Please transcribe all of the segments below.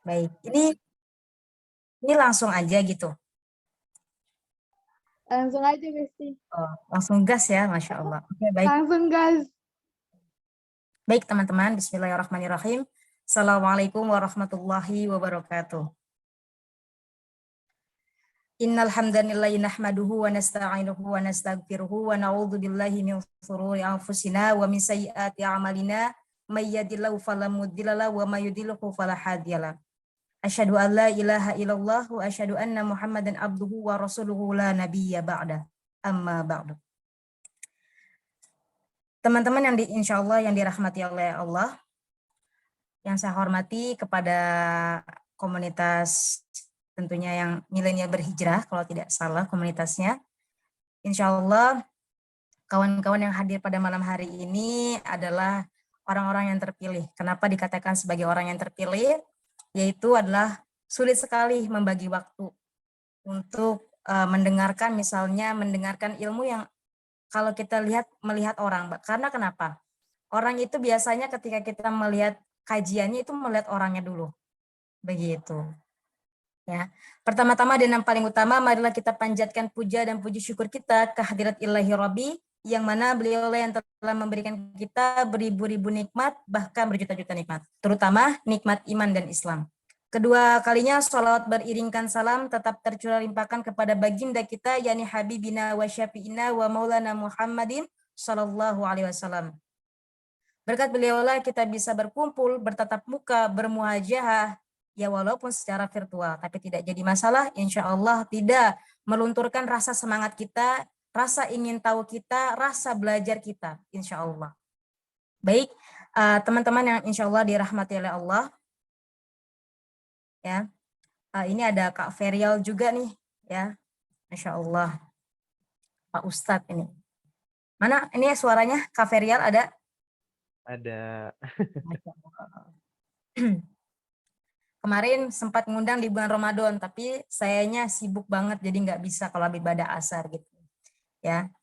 Baik, ini langsung aja gitu. Langsung aja, Besti. Oh, langsung gas ya, Masya Allah. Oke, baik. Langsung gas. Baik, teman-teman. Bismillahirrahmanirrahim. Assalamualaikum warahmatullahi wabarakatuh. Innal hamdalillahi nahmaduhu wa nasta'inuhu wa nastaghfiruhu wa na'udzu billahi min shururi anfusina wa min sayyiati a'malina may yahdihillahu fala mudilla lahu wa may yudlilhu fala hadiyalah. Asyhadu an la ilaha illallah wa asyhadu anna Muhammadan abduhu wa rasuluhu la nabiyya ba'da. Amma ba'du. Teman-teman yang insyaallah yang dirahmati oleh Allah, yang saya hormati kepada komunitas tentunya yang milenial berhijrah, kalau tidak salah komunitasnya. Insyaallah kawan-kawan yang hadir pada malam hari ini adalah orang-orang yang terpilih. Kenapa dikatakan sebagai orang yang terpilih? Yaitu adalah sulit sekali membagi waktu untuk mendengarkan ilmu yang kalau kita melihat orang. Karena kenapa? Orang itu biasanya ketika kita melihat kajiannya itu melihat orangnya dulu. Begitu. Ya. Pertama-tama dan yang paling utama marilah kita panjatkan puja dan puji syukur kita ke hadirat Ilahi Rabbi yang mana beliau yang telah memberikan kita beribu-ribu nikmat bahkan berjuta-juta nikmat, terutama nikmat iman dan Islam. Kedua kalinya sholawat beriringkan salam tetap tercurah limpahkan kepada baginda kita yakni Habibina wa Syafi'ina wa Maulana Muhammadin sallallahu alaihi wasallam. Berkat beliaulah kita bisa berkumpul, bertatap muka, bermuhajahah, ya walaupun secara virtual, tapi tidak jadi masalah, insya Allah tidak melunturkan rasa semangat kita, rasa ingin tahu kita, rasa belajar kita, insya Allah. Baik, teman-teman yang insya Allah dirahmati oleh Allah, ya, ini ada Kak Ferial juga nih, ya, insya Allah, Pak Ustadz ini. Mana ini suaranya Kak Ferial ada? Ada. Kemarin sempat ngundang di bulan Ramadan, tapi sayanya sibuk banget jadi nggak bisa kalau ibadah asar gitu. Ya.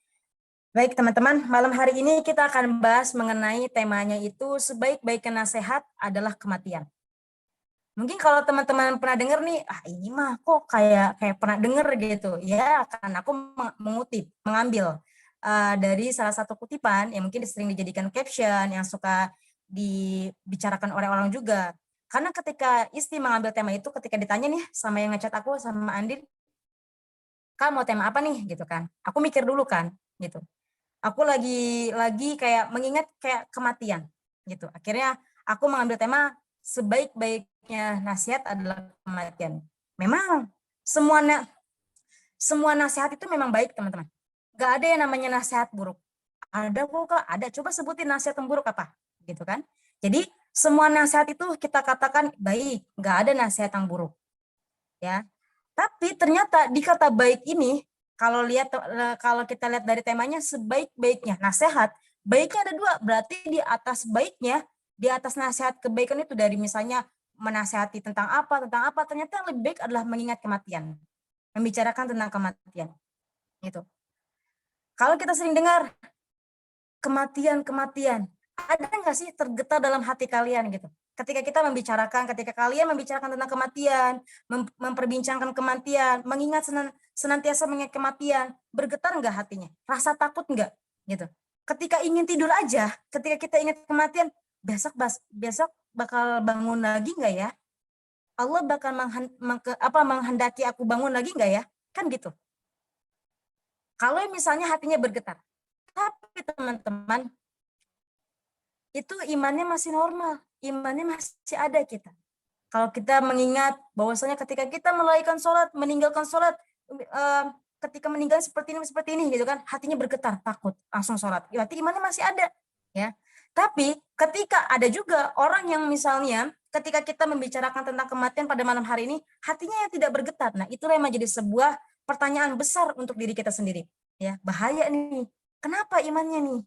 Baik teman-teman, malam hari ini kita akan bahas mengenai temanya itu sebaik-baiknya nasihat adalah kematian. Mungkin kalau teman-teman pernah dengar nih, ini mah kok kayak pernah dengar gitu. Ya, akan aku mengambil dari salah satu kutipan yang mungkin sering dijadikan caption yang suka dibicarakan oleh orang juga. Karena ketika Isti mengambil tema itu, ketika ditanya nih sama yang ngechat aku, sama Andin, Kak mau tema apa nih gitu kan. Aku mikir dulu kan gitu. Aku lagi kayak mengingat kayak kematian gitu. Akhirnya aku mengambil tema sebaik-baiknya nasihat adalah kematian. Memang semua nasihat itu memang baik teman-teman. Gak ada yang namanya nasihat buruk. Ada kok Kak, ada. Coba sebutin nasihat yang buruk apa gitu kan. Jadi semua nasihat itu kita katakan baik, nggak ada nasihat yang buruk. Ya. Tapi ternyata di kata baik ini, kalau kita lihat dari temanya sebaik-baiknya nasihat, baiknya ada dua, berarti di atas baiknya, di atas nasihat kebaikan itu dari misalnya menasihati tentang apa, ternyata yang lebih baik adalah mengingat kematian. Membicarakan tentang kematian. Gitu. Kalau kita sering dengar kematian, ada nggak sih tergetar dalam hati kalian gitu? Ketika kalian membicarakan tentang kematian, memperbincangkan kematian, mengingat senantiasa mengingat kematian, bergetar nggak hatinya? Rasa takut nggak? Gitu. Ketika ingin tidur aja, ketika kita ingat kematian, besok bakal bangun lagi nggak ya? Allah bakal menghendaki aku bangun lagi nggak ya? Kan gitu. Kalau misalnya hatinya bergetar, tapi teman-teman, itu imannya masih normal, imannya masih ada kita. Kalau kita mengingat bahwasanya ketika kita melaikan sholat, meninggalkan sholat, ketika meninggal seperti ini gitu kan, hatinya bergetar, takut, langsung sholat. Berarti imannya masih ada, ya. Tapi ketika ada juga orang yang misalnya ketika kita membicarakan tentang kematian pada malam hari ini, hatinya yang tidak bergetar. Nah, itulah yang menjadi sebuah pertanyaan besar untuk diri kita sendiri. Ya, bahaya nih. Kenapa imannya nih?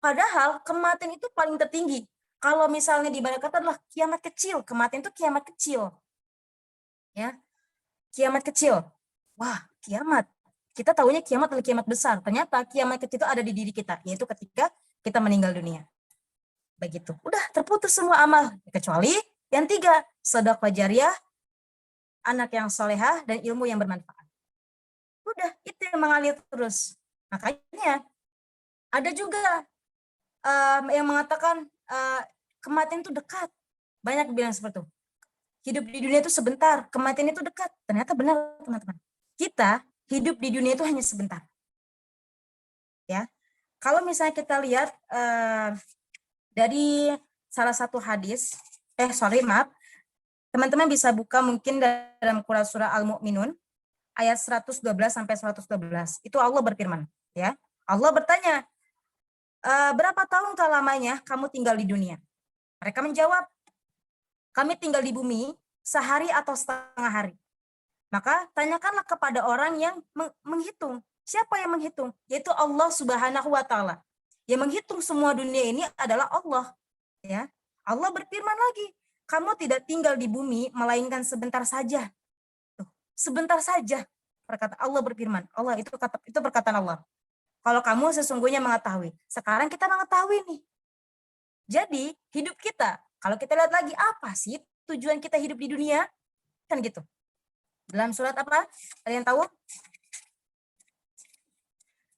Padahal kematian itu paling tertinggi. Kalau misalnya di ibarat kata adalah kiamat kecil, kematian itu kiamat kecil. Ya. Kiamat kecil. Wah, kiamat. Kita tahunya kiamat adalah kiamat besar. Ternyata kiamat kecil itu ada di diri kita, yaitu ketika kita meninggal dunia. Begitu. Udah terputus semua amal, kecuali Yang tiga, sedekah jariyah, anak yang solehah, dan ilmu yang bermanfaat. Udah, itu yang mengalir terus. Makanya ada juga yang mengatakan kematian itu dekat. Banyak bilang seperti itu. Hidup di dunia itu sebentar, kematian itu dekat. Ternyata benar, teman-teman. Kita hidup di dunia itu hanya sebentar. Ya, kalau misalnya kita lihat dari salah satu hadis, maaf, teman-teman bisa buka mungkin dalam Quran surah Al-Mu'minun ayat 112 sampai 112. Itu Allah berfirman, ya. Allah bertanya, berapa tahun lamanya kamu tinggal di dunia? Mereka menjawab, kami tinggal di bumi sehari atau setengah hari. Maka tanyakanlah kepada orang yang menghitung. Siapa yang menghitung? Yaitu Allah Subhanahu wa taala. Yang menghitung semua dunia ini adalah Allah, ya. Allah berfirman lagi, kamu tidak tinggal di bumi melainkan sebentar saja. Tuh, sebentar saja. Perkataan Allah berfirman. Allah itu perkataan Allah. Kalau kamu sesungguhnya mengetahui. Sekarang kita mengetahui nih. Jadi, hidup kita, kalau kita lihat lagi apa sih tujuan kita hidup di dunia? Kan gitu. Dalam surat apa? Kalian tahu?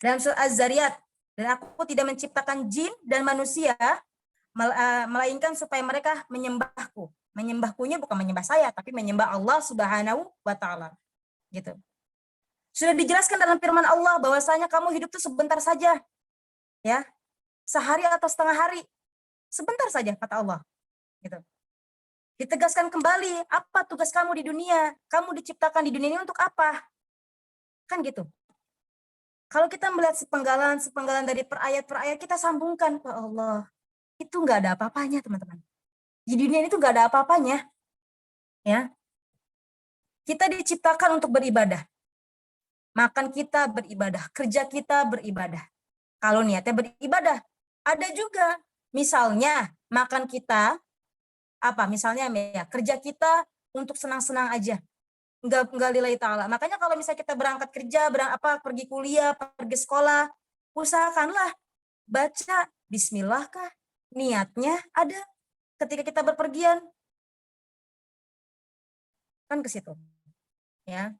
Dalam surat Az-Zariyat, dan aku tidak menciptakan jin dan manusia melainkan supaya mereka menyembahku. Menyembahkunya bukan menyembah saya, tapi menyembah Allah Subhanahu wa taala. Gitu. Sudah dijelaskan dalam firman Allah bahwasanya kamu hidup itu sebentar saja. Ya. Sehari atau setengah hari. Sebentar saja kata Allah. Gitu. Ditegaskan kembali, apa tugas kamu di dunia? Kamu diciptakan di dunia ini untuk apa? Kan gitu. Kalau kita melihat sepenggalan dari per ayat, kita sambungkan ke Allah. Itu enggak ada apa-apanya, teman-teman. Di dunia ini tuh enggak ada apa-apanya. Ya. Kita diciptakan untuk beribadah. Makan kita beribadah, kerja kita beribadah. Kalau niatnya beribadah, ada juga misalnya makan kita misalnya ya, kerja kita untuk senang-senang aja. Enggak lillahi ta'ala. Makanya kalau misalnya kita berangkat kerja, pergi kuliah, pergi sekolah, usahakanlah baca bismillah kah? Niatnya ada ketika kita berpergian. Kan ke situ. Ya.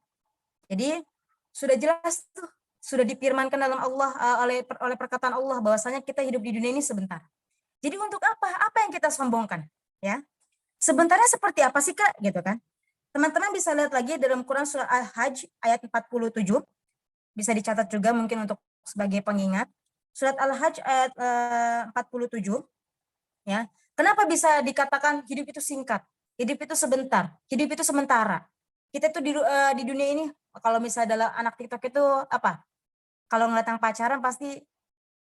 Jadi sudah jelas tuh, sudah difirmankan dalam Allah oleh perkataan Allah bahwasanya kita hidup di dunia ini sebentar. Jadi untuk apa? Apa yang kita sombongkan? Ya. Sebentarnya seperti apa sih, Kak? Gitu kan. Teman-teman bisa lihat lagi dalam Quran surah Al-Hajj ayat 47. Bisa dicatat juga mungkin untuk sebagai pengingat. Surat Al-Hajj ayat 47. Ya. Kenapa bisa dikatakan hidup itu singkat? Hidup itu sebentar. Hidup itu sementara. Kita tuh di dunia ini, kalau misalnya adalah anak TikTok itu apa? Kalau ngeliat yang pacaran pasti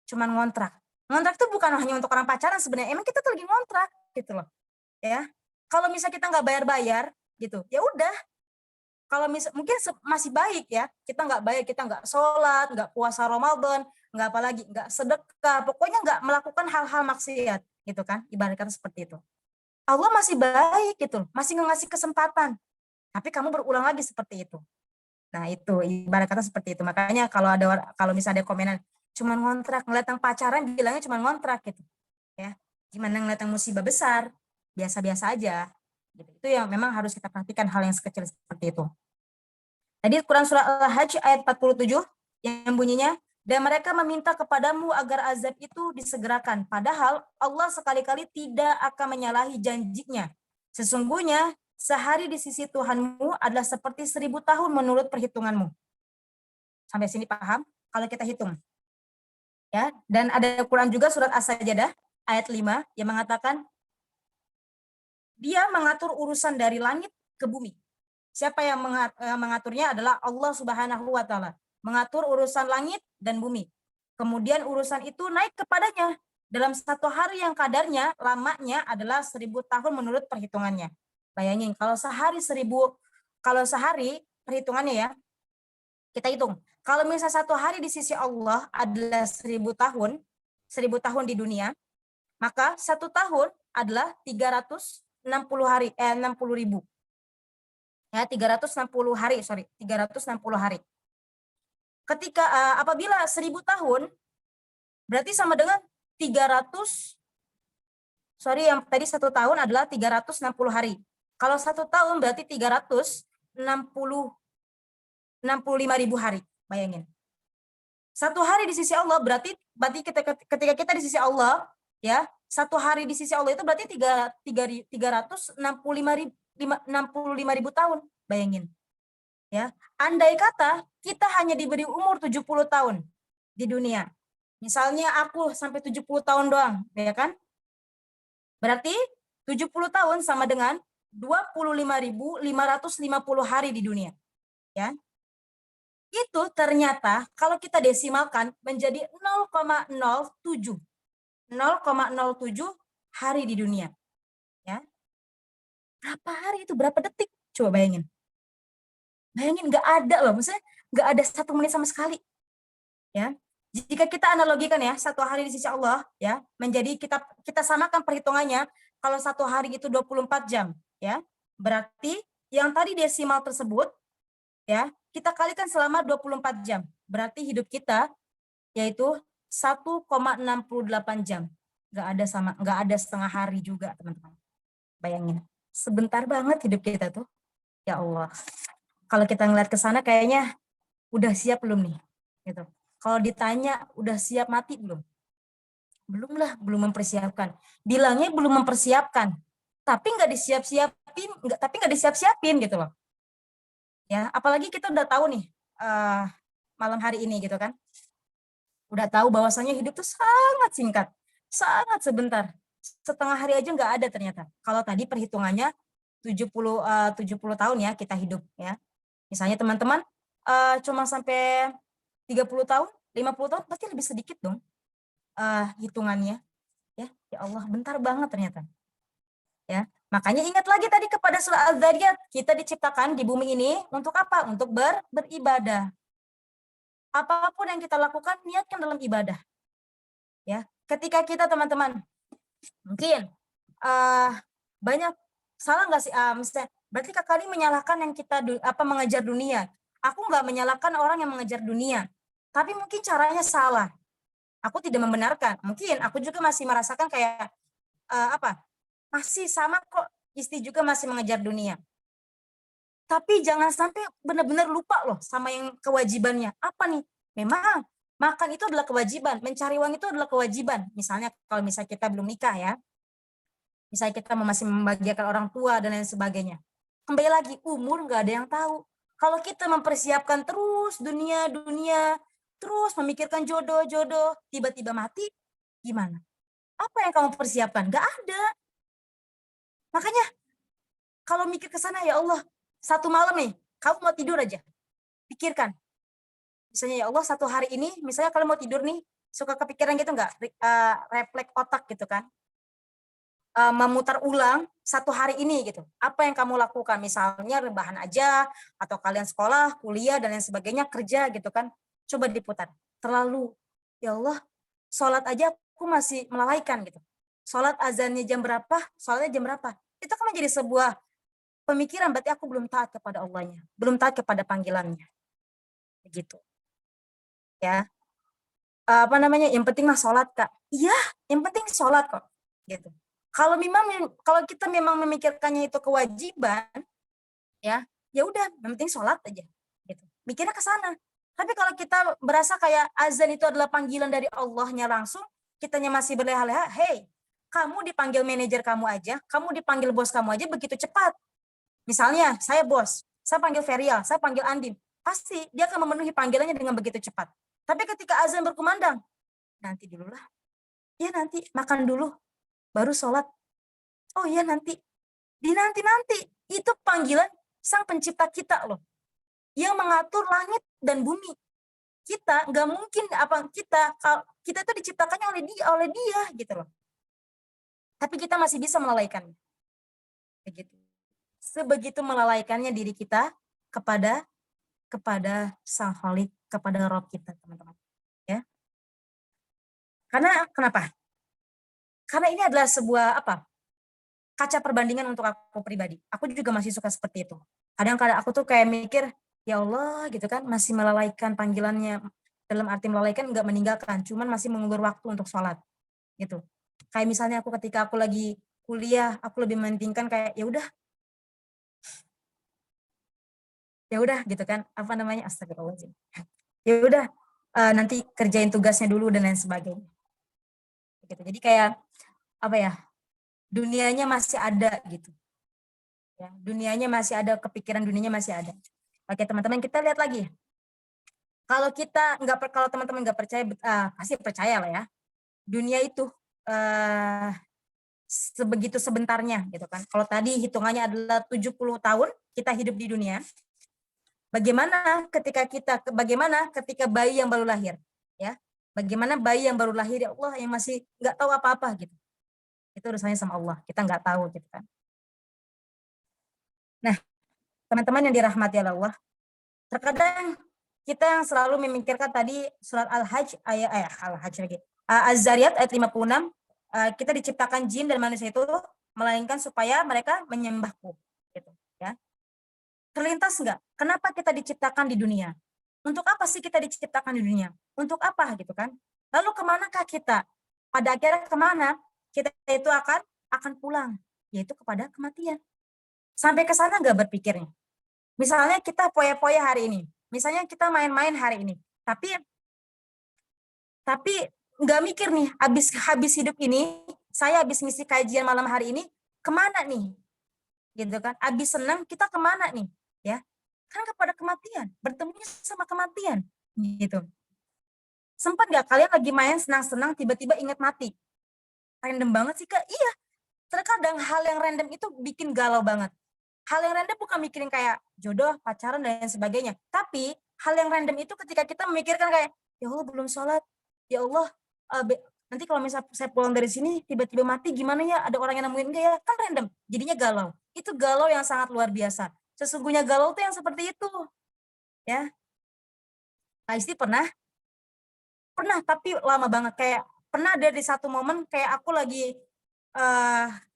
cuman ngontrak. Ngontrak itu bukan hanya untuk orang pacaran sebenarnya. Emang kita tuh lagi ngontrak gitu loh. Ya. Kalau misalnya kita nggak bayar-bayar gitu, ya udah. Kalau mungkin masih baik ya, kita nggak bayar, kita nggak sholat, nggak puasa Ramadan, nggak apalagi, nggak sedekah, pokoknya nggak melakukan hal-hal maksiat gitu kan, ibaratkan seperti itu. Allah masih baik gitu, masih ngasih kesempatan, tapi kamu berulang lagi seperti itu. Nah itu ibarat kata seperti itu. Makanya kalau misalnya ada komenan, cuman ngontrak, ngeliat yang pacaran bilangnya cuman ngontrak gitu, ya. Gimana ngeliat yang musibah besar? Biasa-biasa aja. Gitu. Itu yang memang harus kita perhatikan hal yang sekecil seperti itu. Tadi Quran surah Al-Hajj ayat 47 yang bunyinya, dan mereka meminta kepadamu agar azab itu disegerakan. Padahal Allah sekali-kali tidak akan menyalahi janjinya. Sesungguhnya sehari di sisi Tuhanmu adalah seperti 1000 tahun menurut perhitunganmu. Sampai sini paham? Kalau kita hitung. Ya, dan ada Quran juga surat As-Sajdah ayat 5 yang mengatakan dia mengatur urusan dari langit ke bumi. Siapa yang mengaturnya adalah Allah Subhanahu wa taala. Mengatur urusan langit dan bumi. Kemudian urusan itu naik kepadanya dalam satu hari yang kadarnya lamanya adalah 1000 tahun menurut perhitungannya. Bayangin kalau sehari perhitungannya ya, kita hitung. Kalau misalnya satu hari di sisi Allah adalah 1000 tahun, 1000 tahun di dunia, maka satu tahun adalah 360 hari, 60.000. Ya, 360 hari. Ketika apabila 1000 tahun berarti sama dengan 360 sorry yang tadi 1 tahun adalah 360 hari. Kalau 1 tahun berarti 365.000 hari. Bayangin. 1 hari di sisi Allah berarti ketika kita di sisi Allah, ya, 1 hari di sisi Allah itu berarti 365.000 tahun. Bayangin. Ya, andai kata kita hanya diberi umur 70 tahun di dunia. Misalnya aku sampai 70 tahun doang, ya kan? Berarti 70 tahun sama dengan 25.550 hari di dunia. Ya. Itu ternyata kalau kita desimalkan menjadi 0,07. 0,07 hari di dunia. Ya. Berapa hari itu? Berapa detik? Coba bayangin. Bayangin nggak ada loh, maksudnya nggak ada 1 menit sama sekali. Ya. Jika kita analogikan ya, 1 hari di sisi Allah ya, menjadi kita samakan perhitungannya, kalau 1 hari itu 24 jam, ya. Berarti yang tadi desimal tersebut ya, kita kalikan selama 24 jam. Berarti hidup kita yaitu 1,68 jam. Nggak ada setengah hari juga, teman-teman. Bayangin. Sebentar banget hidup kita tuh. Ya Allah. Kalau kita ngeliat ke sana kayaknya udah siap belum nih? Gitu. Kalau ditanya udah siap mati belum? Belum lah, belum mempersiapkan. Bilangnya belum mempersiapkan, tapi nggak disiap-siapin gitu loh. Ya, apalagi kita udah tahu nih malam hari ini gitu kan. Udah tahu bahwasanya hidup tuh sangat singkat, sangat sebentar. Setengah hari aja nggak ada ternyata. Kalau tadi perhitungannya 70 tahun ya kita hidup ya. Misalnya teman-teman cuma sampai 30 tahun, 50 tahun pasti lebih sedikit dong hitungannya. Ya Allah, bentar banget ternyata. Ya, makanya ingat lagi tadi kepada surah Al-Dzariyat, kita diciptakan di bumi ini untuk apa? Untuk beribadah. Apapun yang kita lakukan, niatkan dalam ibadah. Ya, ketika kita teman-teman, mungkin banyak salah nggak sih? Misalnya, berarti kakak ini menyalahkan yang kita mengejar dunia. Aku nggak menyalahkan orang yang mengejar dunia. Tapi mungkin caranya salah. Aku tidak membenarkan. Mungkin aku juga masih merasakan kayak masih sama kok, istri juga masih mengejar dunia. Tapi jangan sampai benar-benar lupa loh sama yang kewajibannya. Apa nih? Memang makan itu adalah kewajiban, mencari uang itu adalah kewajiban. Misalnya kalau misalnya kita belum nikah ya, misalnya kita masih membahagiakan orang tua dan lain sebagainya. Kembali lagi, umur nggak ada yang tahu. Kalau kita mempersiapkan terus dunia, terus memikirkan jodoh, tiba-tiba mati, gimana? Apa yang kamu persiapkan? Nggak ada. Makanya, kalau mikir ke sana, ya Allah, 1 malam nih, kamu mau tidur aja. Pikirkan. Misalnya, ya Allah, 1 hari ini, misalnya kalau mau tidur nih, suka kepikiran gitu nggak? Refleks otak gitu kan? Memutar ulang 1 hari ini gitu. Apa yang kamu lakukan? Misalnya rebahan aja, atau kalian sekolah, kuliah, dan lain sebagainya, kerja gitu kan. Coba diputar. Terlalu, ya Allah, sholat aja aku masih melalaikan gitu. Sholat azannya jam berapa, sholatnya jam berapa. Itu kan menjadi sebuah pemikiran, berarti aku belum taat kepada Allahnya. Belum taat kepada panggilannya. Begitu. Ya. Yang penting mah sholat, Kak. Iya, yang penting sholat kok. Gitu. Kalau kita memang memikirkannya itu kewajiban, ya udah, yang penting sholat aja. Gitu. Mikirnya ke sana. Tapi kalau kita berasa kayak azan itu adalah panggilan dari Allahnya langsung, kitanya masih berleha-leha, hey, kamu dipanggil manajer kamu aja, kamu dipanggil bos kamu aja begitu cepat. Misalnya, saya bos, saya panggil Ferial, saya panggil Andin, pasti dia akan memenuhi panggilannya dengan begitu cepat. Tapi ketika azan berkumandang, nanti dulu lah. Ya nanti, makan dulu, baru sholat. Oh iya nanti. Di nanti. Itu panggilan sang pencipta kita loh. Yang mengatur langit dan bumi. Kita nggak mungkin kita itu diciptakannya oleh dia gitu loh. Tapi kita masih bisa melalaikannya. Begitu. Sebegitu melalaikannya diri kita kepada Sang Khalik, kepada Rob kita, teman-teman. Ya. Karena kenapa? Karena ini adalah sebuah kaca perbandingan untuk aku pribadi. Aku juga masih suka seperti itu. Kadang-kadang aku tuh kayak mikir, ya Allah gitu kan, masih melalaikan panggilannya. Dalam arti melalaikan nggak meninggalkan, cuman masih mengulur waktu untuk sholat. Gitu. Kayak misalnya aku ketika aku lagi kuliah, aku lebih mementingkan kayak ya udah gitu kan, apa namanya, astagfirullahaladzim. Ya udah, nanti kerjain tugasnya dulu dan lain sebagainya. Gitu. Jadi kayak apa ya, dunianya masih ada gitu. Ya, dunianya masih ada, kepikiran dunianya masih ada. Oke teman-teman, kita lihat lagi. Kalau kita kalau teman-teman nggak percaya, pasti percaya lah ya. Dunia itu sebegitu sebentarnya gitu kan. Kalau tadi hitungannya adalah 70 tahun kita hidup di dunia. Bagaimana ketika bayi yang baru lahir, ya? Bagaimana bayi yang baru lahir, ya Allah, yang masih nggak tahu apa-apa gitu. Itu urusannya sama Allah, kita nggak tahu gitu kan. Nah, teman-teman yang dirahmati Allah, terkadang kita yang selalu memikirkan tadi surat Al-Hajj ayat Al-Hajj lagi. Az-Zariyat ayat 56, kita diciptakan jin dan manusia itu melainkan supaya mereka menyembahku gitu, ya. Terlintas enggak? Kenapa kita diciptakan di dunia? Untuk apa sih kita diciptakan di dunia? Untuk apa gitu kan? Lalu kemanakah kita? Pada akhirnya kemana? Kita itu akan pulang, yaitu kepada kematian. Sampai ke sana enggak berpikirnya? Misalnya kita poya-poya hari ini, misalnya kita main-main hari ini, tapi nggak mikir nih, habis hidup ini, saya habis ngisi kajian malam hari ini, kemana nih? Gitu kan? Habis senang, kita kemana nih? Ya, kan kepada kematian, bertemunya sama kematian, gitu. Sempat nggak kalian lagi main senang-senang, tiba-tiba ingat mati? Random banget sih Kak? Iya, terkadang hal yang random itu bikin galau banget. Hal yang random bukan mikirin kayak jodoh, pacaran, dan sebagainya. Tapi hal yang random itu ketika kita memikirkan kayak, ya Allah belum sholat, ya Allah, nanti kalau misalnya saya pulang dari sini, tiba-tiba mati, gimana ya? Ada orang yang nemuin enggak ya? Kan random, jadinya galau. Itu galau yang sangat luar biasa. Sesungguhnya galau itu yang seperti itu. Ya, Kak Isti pernah, tapi lama banget. Kayak pernah ada di satu momen kayak aku lagi,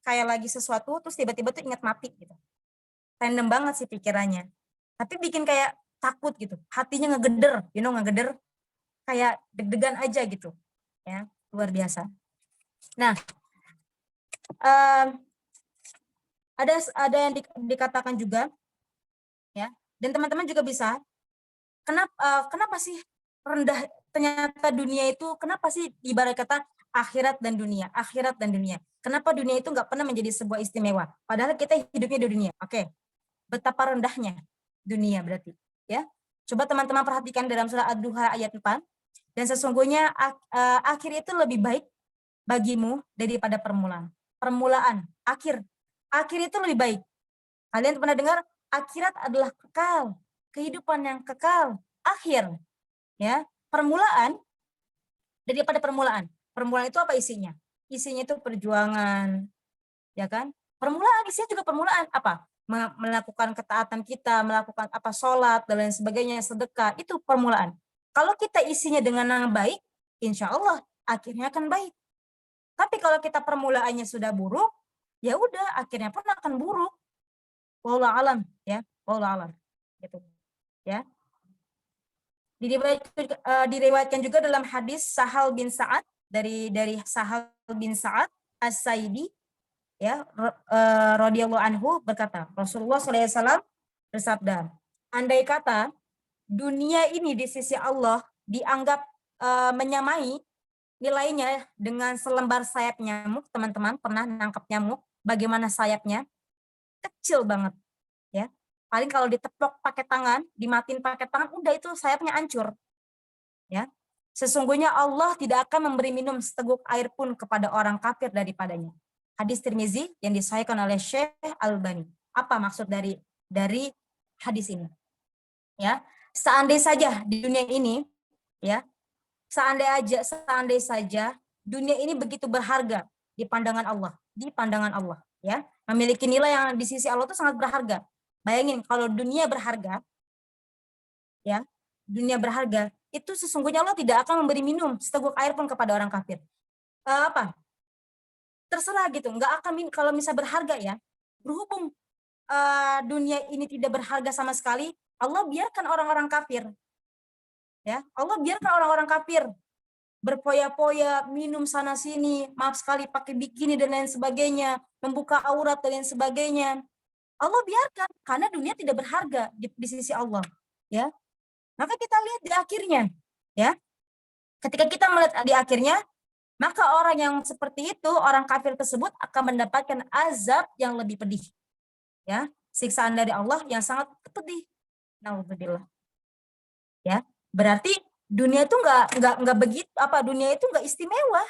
kayak lagi sesuatu, terus tiba-tiba tuh ingat mati gitu. Random banget sih pikirannya. Tapi bikin kayak takut gitu. Hatinya ngegeder, ngegeder. Kayak deg-degan aja gitu. Ya, luar biasa. Nah, ada yang dikatakan juga, ya. Dan teman-teman juga bisa, kenapa sih rendah, ternyata dunia itu, kenapa sih ibarat kata akhirat dan dunia, kenapa dunia itu nggak pernah menjadi sebuah istimewa, padahal kita hidupnya di dunia. Oke, betapa rendahnya dunia berarti, ya. Coba teman-teman perhatikan dalam surah Ad-Duha ayat 4, dan sesungguhnya akhir itu lebih baik bagimu daripada permulaan, akhir itu lebih baik. Kalian pernah dengar akhirat adalah kekal, kehidupan yang kekal, akhir, ya. Permulaan daripada permulaan. Permulaan itu apa isinya? Isinya itu perjuangan, ya kan? Permulaan isinya juga permulaan apa? Melakukan ketaatan kita, melakukan apa, sholat dan lain sebagainya, sedekah, itu permulaan. Kalau kita isinya dengan yang baik, insya Allah akhirnya akan baik. Tapi kalau kita permulaannya sudah buruk, ya udah akhirnya pun akan buruk. Wallahu alam, ya, wallahu alam, gitu, ya. Diriwayatkan juga dalam hadis Sahal bin Sa'ad, dari Sahal bin Sa'ad As-Saidi, ya, radhiyallahu anhu, berkata, Rasulullah SAW bersabda, andai kata dunia ini di sisi Allah dianggap menyamai nilainya dengan selembar sayap nyamuk, teman-teman pernah nangkap nyamuk, bagaimana sayapnya? Kecil banget, ya. Paling kalau ditepok pakai tangan, dimatiin pakai tangan, udah itu sayapnya hancur. Ya. Sesungguhnya Allah tidak akan memberi minum seteguk air pun kepada orang kafir daripadanya. Hadis Tirmizi yang disahihkan oleh Syekh Al-Albani. Apa maksud dari hadis ini? Ya, seandai saja di dunia ini, ya, seandai saja dunia ini begitu berharga di pandangan Allah, ya, memiliki nilai yang di sisi Allah itu sangat berharga. Bayangin kalau dunia berharga, ya, itu sesungguhnya Allah tidak akan memberi minum seteguk air pun kepada orang kafir. Terserah gitu, nggak akan, kalau misalnya berharga, ya, berhubung dunia ini tidak berharga sama sekali, Allah biarkan orang-orang kafir, ya, Allah biarkan orang-orang kafir berpoya-poya, minum sana sini, maaf sekali pakai bikini dan lain sebagainya, membuka aurat dan lain sebagainya. Allah biarkan karena dunia tidak berharga di sisi Allah, ya. Maka kita lihat di akhirnya, ya. Ketika kita melihat di akhirnya, maka orang yang seperti itu, orang kafir tersebut akan mendapatkan azab yang lebih pedih, ya. Siksaan dari Allah yang sangat pedih. Nauzubillah. Ya. Berarti dunia itu nggak begitu, dunia itu nggak istimewa.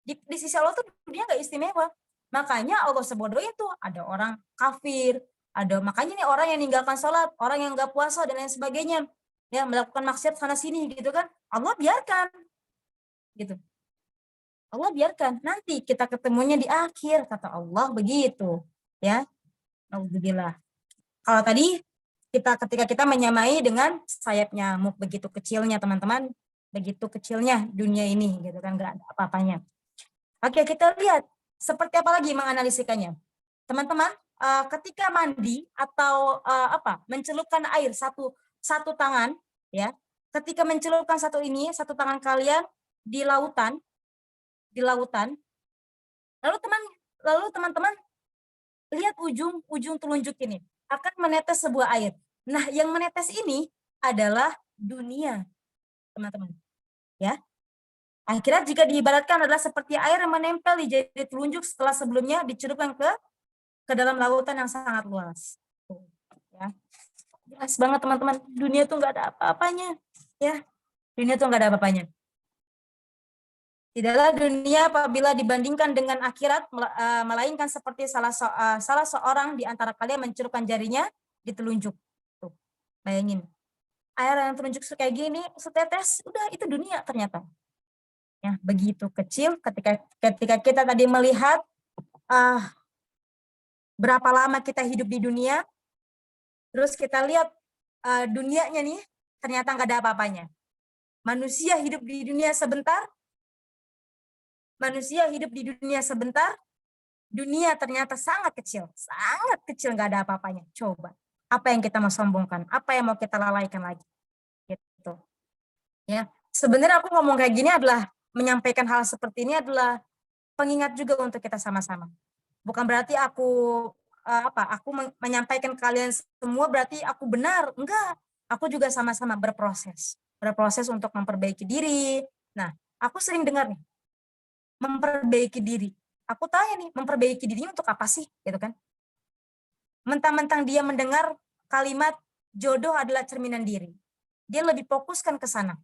Di sisi Allah tuh dunia nggak istimewa. Makanya Allah sebodoh itu ada orang kafir, makanya nih orang yang meninggalkan sholat, orang yang nggak puasa dan lain sebagainya, ya melakukan maksiat sana sini gitu kan, Allah biarkan, gitu. Allah biarkan, nanti kita ketemunya di akhir, kata Allah begitu, ya. Alhamdulillah. Kalau tadi ketika kita menyamai dengan sayap nyamuk, begitu kecilnya teman-teman, begitu kecilnya dunia ini, gitu kan, nggak ada apa-apanya. Oke, kita lihat seperti apa lagi menganalisikannya. Teman-teman, ketika mandi atau mencelupkan air satu tangan, ya. Ketika mencelupkan satu tangan kalian di lautan, lalu teman-teman lihat ujung telunjuk ini akan menetes sebuah air. Nah, yang menetes ini adalah dunia, teman-teman. Ya. Akhirnya jika diibaratkan adalah seperti air yang menempel di jari telunjuk setelah sebelumnya dicelupkan ke dalam lautan yang sangat luas. Ya. Jelas banget teman-teman, dunia itu nggak ada apa-apanya. Ya, dunia itu nggak ada apa-apanya. Tidaklah dunia apabila dibandingkan dengan akhirat, melainkan seperti salah seorang di antara kalian mencelupkan jarinya di telunjuk. Tuh, bayangin. Air yang telunjuk kayak gini, setetes, udah itu dunia ternyata. Ya, begitu kecil ketika kita tadi melihat berapa lama kita hidup di dunia, terus kita lihat dunianya nih, ternyata nggak ada apa-apanya. Manusia hidup di dunia sebentar, dunia ternyata sangat kecil, nggak ada apa-apanya. Coba, apa yang kita mau sombongkan, apa yang mau kita lalaikan lagi, gitu. Ya, sebenarnya aku ngomong kayak gini adalah menyampaikan hal seperti ini adalah pengingat juga untuk kita sama-sama. Bukan berarti aku menyampaikan kalian semua berarti aku benar, enggak. Aku juga sama-sama berproses untuk memperbaiki diri. Nah, aku sering dengar nih, memperbaiki diri. Aku tanya nih, memperbaiki dirinya untuk apa sih? Gitu kan. Mentang-mentang dia mendengar kalimat jodoh adalah cerminan diri. Dia lebih fokuskan ke sana.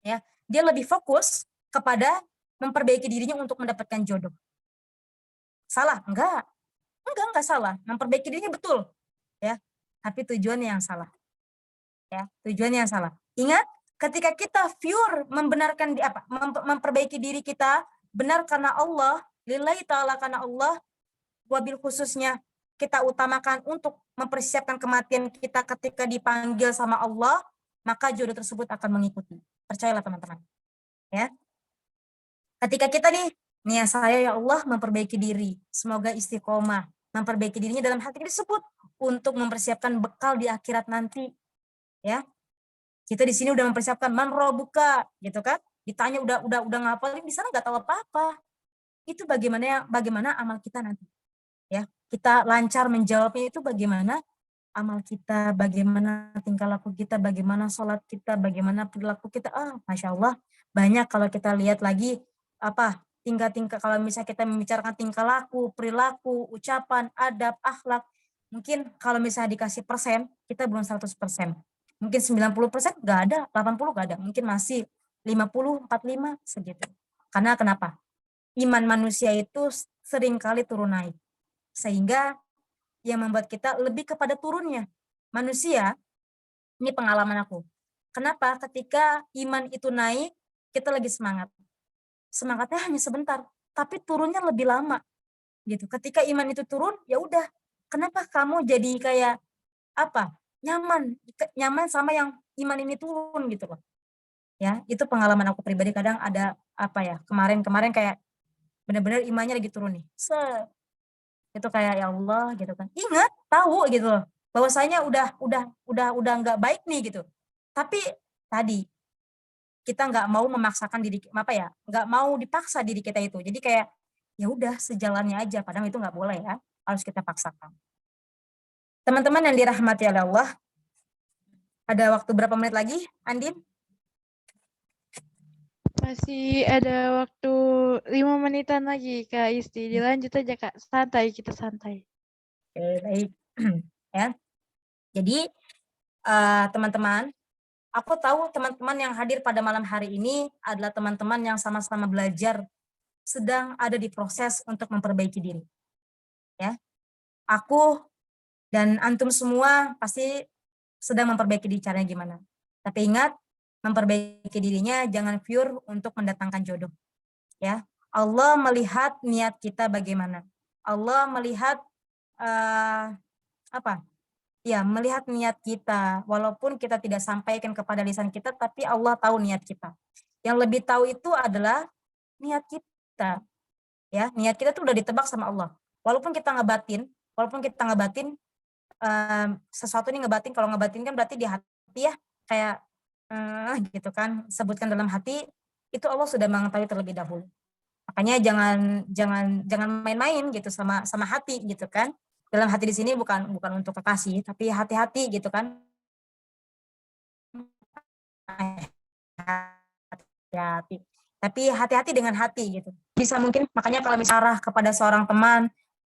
Ya, dia lebih fokus kepada memperbaiki dirinya untuk mendapatkan jodoh. Salah? Enggak salah. Memperbaiki dirinya betul. Ya, tapi tujuannya yang salah. Ya, tujuannya yang salah. Ingat, ketika kita pure memperbaiki diri kita benar karena Allah, lillahi ta'ala karena Allah, wabil khususnya kita utamakan untuk mempersiapkan kematian kita ketika dipanggil sama Allah, maka jodoh tersebut akan mengikuti. Percayalah teman-teman. Ya. Ketika kita nih saya ya Allah memperbaiki diri, semoga istiqomah, memperbaiki dirinya dalam hati disebut untuk mempersiapkan bekal di akhirat nanti. Ya. Kita di sini udah mempersiapkan man robuka, gitu kan? Ditanya udah ngapalin, di sana nggak tahu apa-apa. Itu bagaimana amal kita nanti. Ya, kita lancar menjawabnya itu bagaimana amal kita, bagaimana tingkah laku kita, bagaimana sholat kita, bagaimana perilaku kita. Masya Allah, banyak kalau kita lihat lagi tingkah kalau misalnya kita membicarakan tingkah laku, perilaku, ucapan, adab, akhlak, mungkin kalau misalnya dikasih persen, kita belum 100%. Mungkin 90% nggak ada, 80 nggak ada, mungkin masih 50, 45 segitu. Karena kenapa? Iman manusia itu seringkali turun naik. Sehingga yang membuat kita lebih kepada turunnya. Manusia, ini pengalaman aku. Kenapa? Ketika iman itu naik, kita lagi semangat. Semangatnya hanya sebentar, tapi turunnya lebih lama. Gitu. Ketika iman itu turun, ya udah. Kenapa kamu jadi kayak nyaman sama yang iman ini turun gitu loh. Ya, itu pengalaman aku pribadi. Kadang ada kemarin kayak benar-benar imannya lagi turun nih. Itu kayak ya Allah gitu kan. Ingat, tahu gitu loh. Bahwasanya udah enggak baik nih gitu. Tapi tadi kita nggak mau memaksakan diri, apa ya, nggak mau dipaksa diri kita itu. Jadi kayak, ya udah sejalannya aja, padahal itu nggak boleh ya, harus kita paksakan. Teman-teman yang dirahmati oleh Allah, ada waktu berapa menit lagi, Andin? Masih ada waktu 5 menitan lagi, Kak Isti. Dilanjut aja, Kak. Santai, kita santai. Oke, baik. Ya. Jadi, teman-teman, aku tahu teman-teman yang hadir pada malam hari ini adalah teman-teman yang sama-sama belajar, sedang ada di proses untuk memperbaiki diri. Ya. Aku dan antum semua pasti sedang memperbaiki diri, caranya gimana. Tapi ingat, memperbaiki dirinya jangan pure untuk mendatangkan jodoh. Ya. Allah melihat niat kita bagaimana. Allah melihat apa? Ya, melihat niat kita. Walaupun kita tidak sampaikan kepada lisan kita, tapi Allah tahu niat kita. Yang lebih tahu itu adalah niat kita. Ya, niat kita tuh udah ditebak sama Allah. Walaupun kita ngebatin, sesuatu ini ngebatin, kalau ngebatin kan berarti di hati ya, kayak gitu kan, sebutkan dalam hati, itu Allah sudah mengetahui terlebih dahulu. Makanya jangan main-main gitu sama hati gitu kan. Dalam hati di sini bukan untuk kekasih, tapi hati-hati gitu kan. Hati-hati. Tapi hati-hati dengan hati gitu. Bisa mungkin, makanya kalau misalnya kepada seorang teman,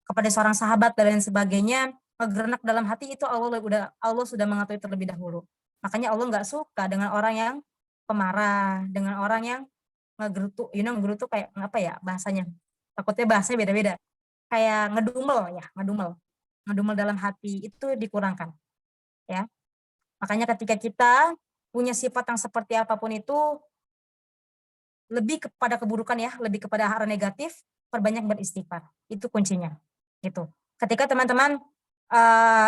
kepada seorang sahabat dan lain sebagainya, ngegerenak dalam hati itu Allah sudah mengetahui terlebih dahulu. Makanya Allah nggak suka dengan orang yang pemarah, dengan orang yang ngegerutu, ngegerutu kayak apa ya bahasanya? Takutnya bahasanya beda-beda. Kayak ngedumel dalam hati itu dikurangkan, ya. Makanya ketika kita punya sifat yang seperti apapun itu, lebih kepada keburukan ya, lebih kepada hal negatif, perbanyak beristighfar. Itu kuncinya. Gitu. Ketika teman-teman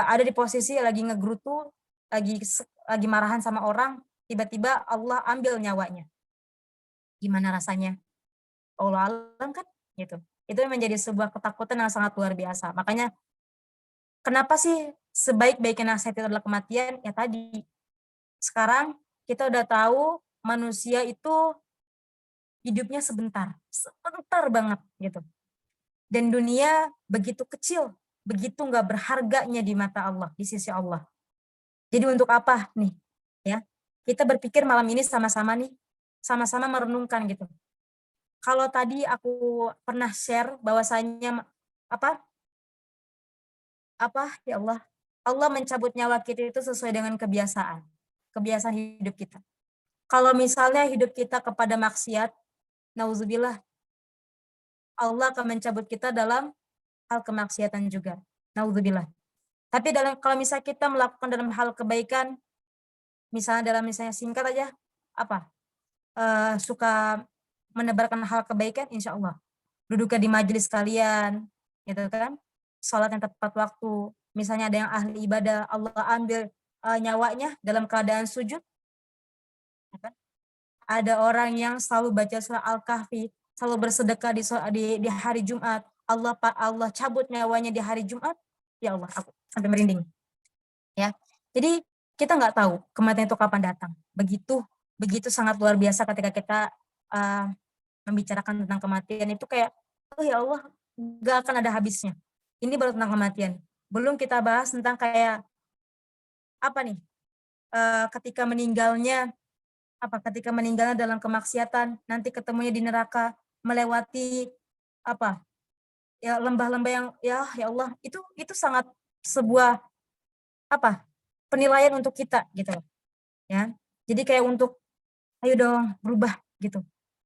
ada di posisi lagi ngegerutu, lagi marahan sama orang, tiba-tiba Allah ambil nyawanya. Gimana rasanya? Allah alam kan? Gitu. Itu menjadi sebuah ketakutan yang sangat luar biasa. Makanya kenapa sih sebaik-baiknya nasihat itu adalah kematian? Ya tadi, sekarang kita udah tahu manusia itu hidupnya sebentar banget gitu. Dan dunia begitu kecil, begitu nggak berharganya di mata Allah, di sisi Allah. Jadi untuk apa nih? Ya, kita berpikir malam ini sama-sama nih, sama-sama merenungkan gitu. Kalau tadi aku pernah share bahwasanya apa ya Allah, Allah mencabut nyawa kita itu sesuai dengan kebiasaan hidup kita. Kalau misalnya hidup kita kepada maksiat, nauzubillah, Allah akan mencabut kita dalam hal kemaksiatan juga. Nauzubillah. Tapi kalau misalnya kita melakukan dalam hal kebaikan, misalnya singkat aja, suka menebarkan hal kebaikan, insya Allah. Duduknya di majelis kalian, gitu kan? Sholat yang tepat waktu. Misalnya ada yang ahli ibadah, Allah ambil nyawanya dalam keadaan sujud. Ya kan? Ada orang yang selalu baca surah Al-Kahfi, selalu bersedekah di hari Jumat, Allah cabut nyawanya di hari Jumat, ya Allah, aku sampai merinding. Ya, jadi kita nggak tahu kematian itu kapan datang. Begitu sangat luar biasa ketika kita membicarakan tentang kematian itu kayak, oh ya Allah, nggak akan ada habisnya. Ini baru tentang kematian. Belum kita bahas tentang kayak apa nih? Ketika meninggalnya dalam kemaksiatan, nanti ketemunya di neraka, melewati ya lembah-lembah yang ya Allah, itu sangat sebuah penilaian untuk kita gitu loh. Ya. Jadi kayak untuk ayo dong berubah gitu.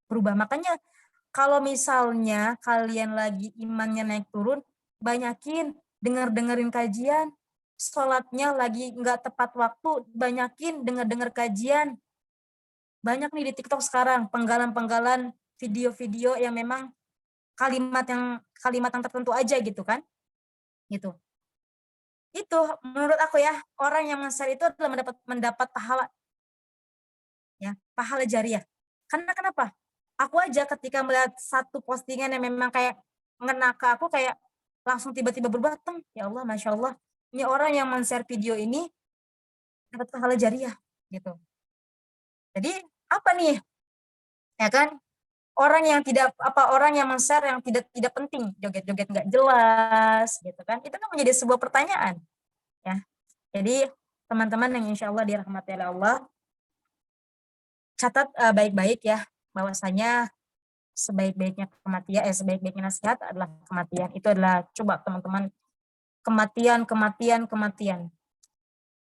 Berubah. Makanya kalau misalnya kalian lagi imannya naik turun, banyakin dengerin kajian, sholatnya lagi nggak tepat waktu, banyakin denger kajian. Banyak nih di TikTok sekarang penggalan-penggalan video-video yang memang kalimat yang tertentu aja gitu kan. Gitu. Itu menurut aku ya, orang yang men-share itu adalah mendapat pahala ya, pahala jariah. Karena kenapa? Aku aja ketika melihat satu postingan yang memang kayak ngena ke aku kayak langsung tiba-tiba berubah, ya Allah, Masya Allah. Ini orang yang men-share video ini dapat pahala jariah gitu. Jadi apa nih? Ya kan? Orang yang orang yang men-share yang tidak penting, joget-joget nggak jelas gitu kan. Itu kan menjadi sebuah pertanyaan ya. Jadi teman-teman yang insya Allah dirahmati oleh Allah, catat baik-baik ya bahwasanya sebaik-baiknya nasihat adalah kematian. Itu adalah coba teman-teman, kematian.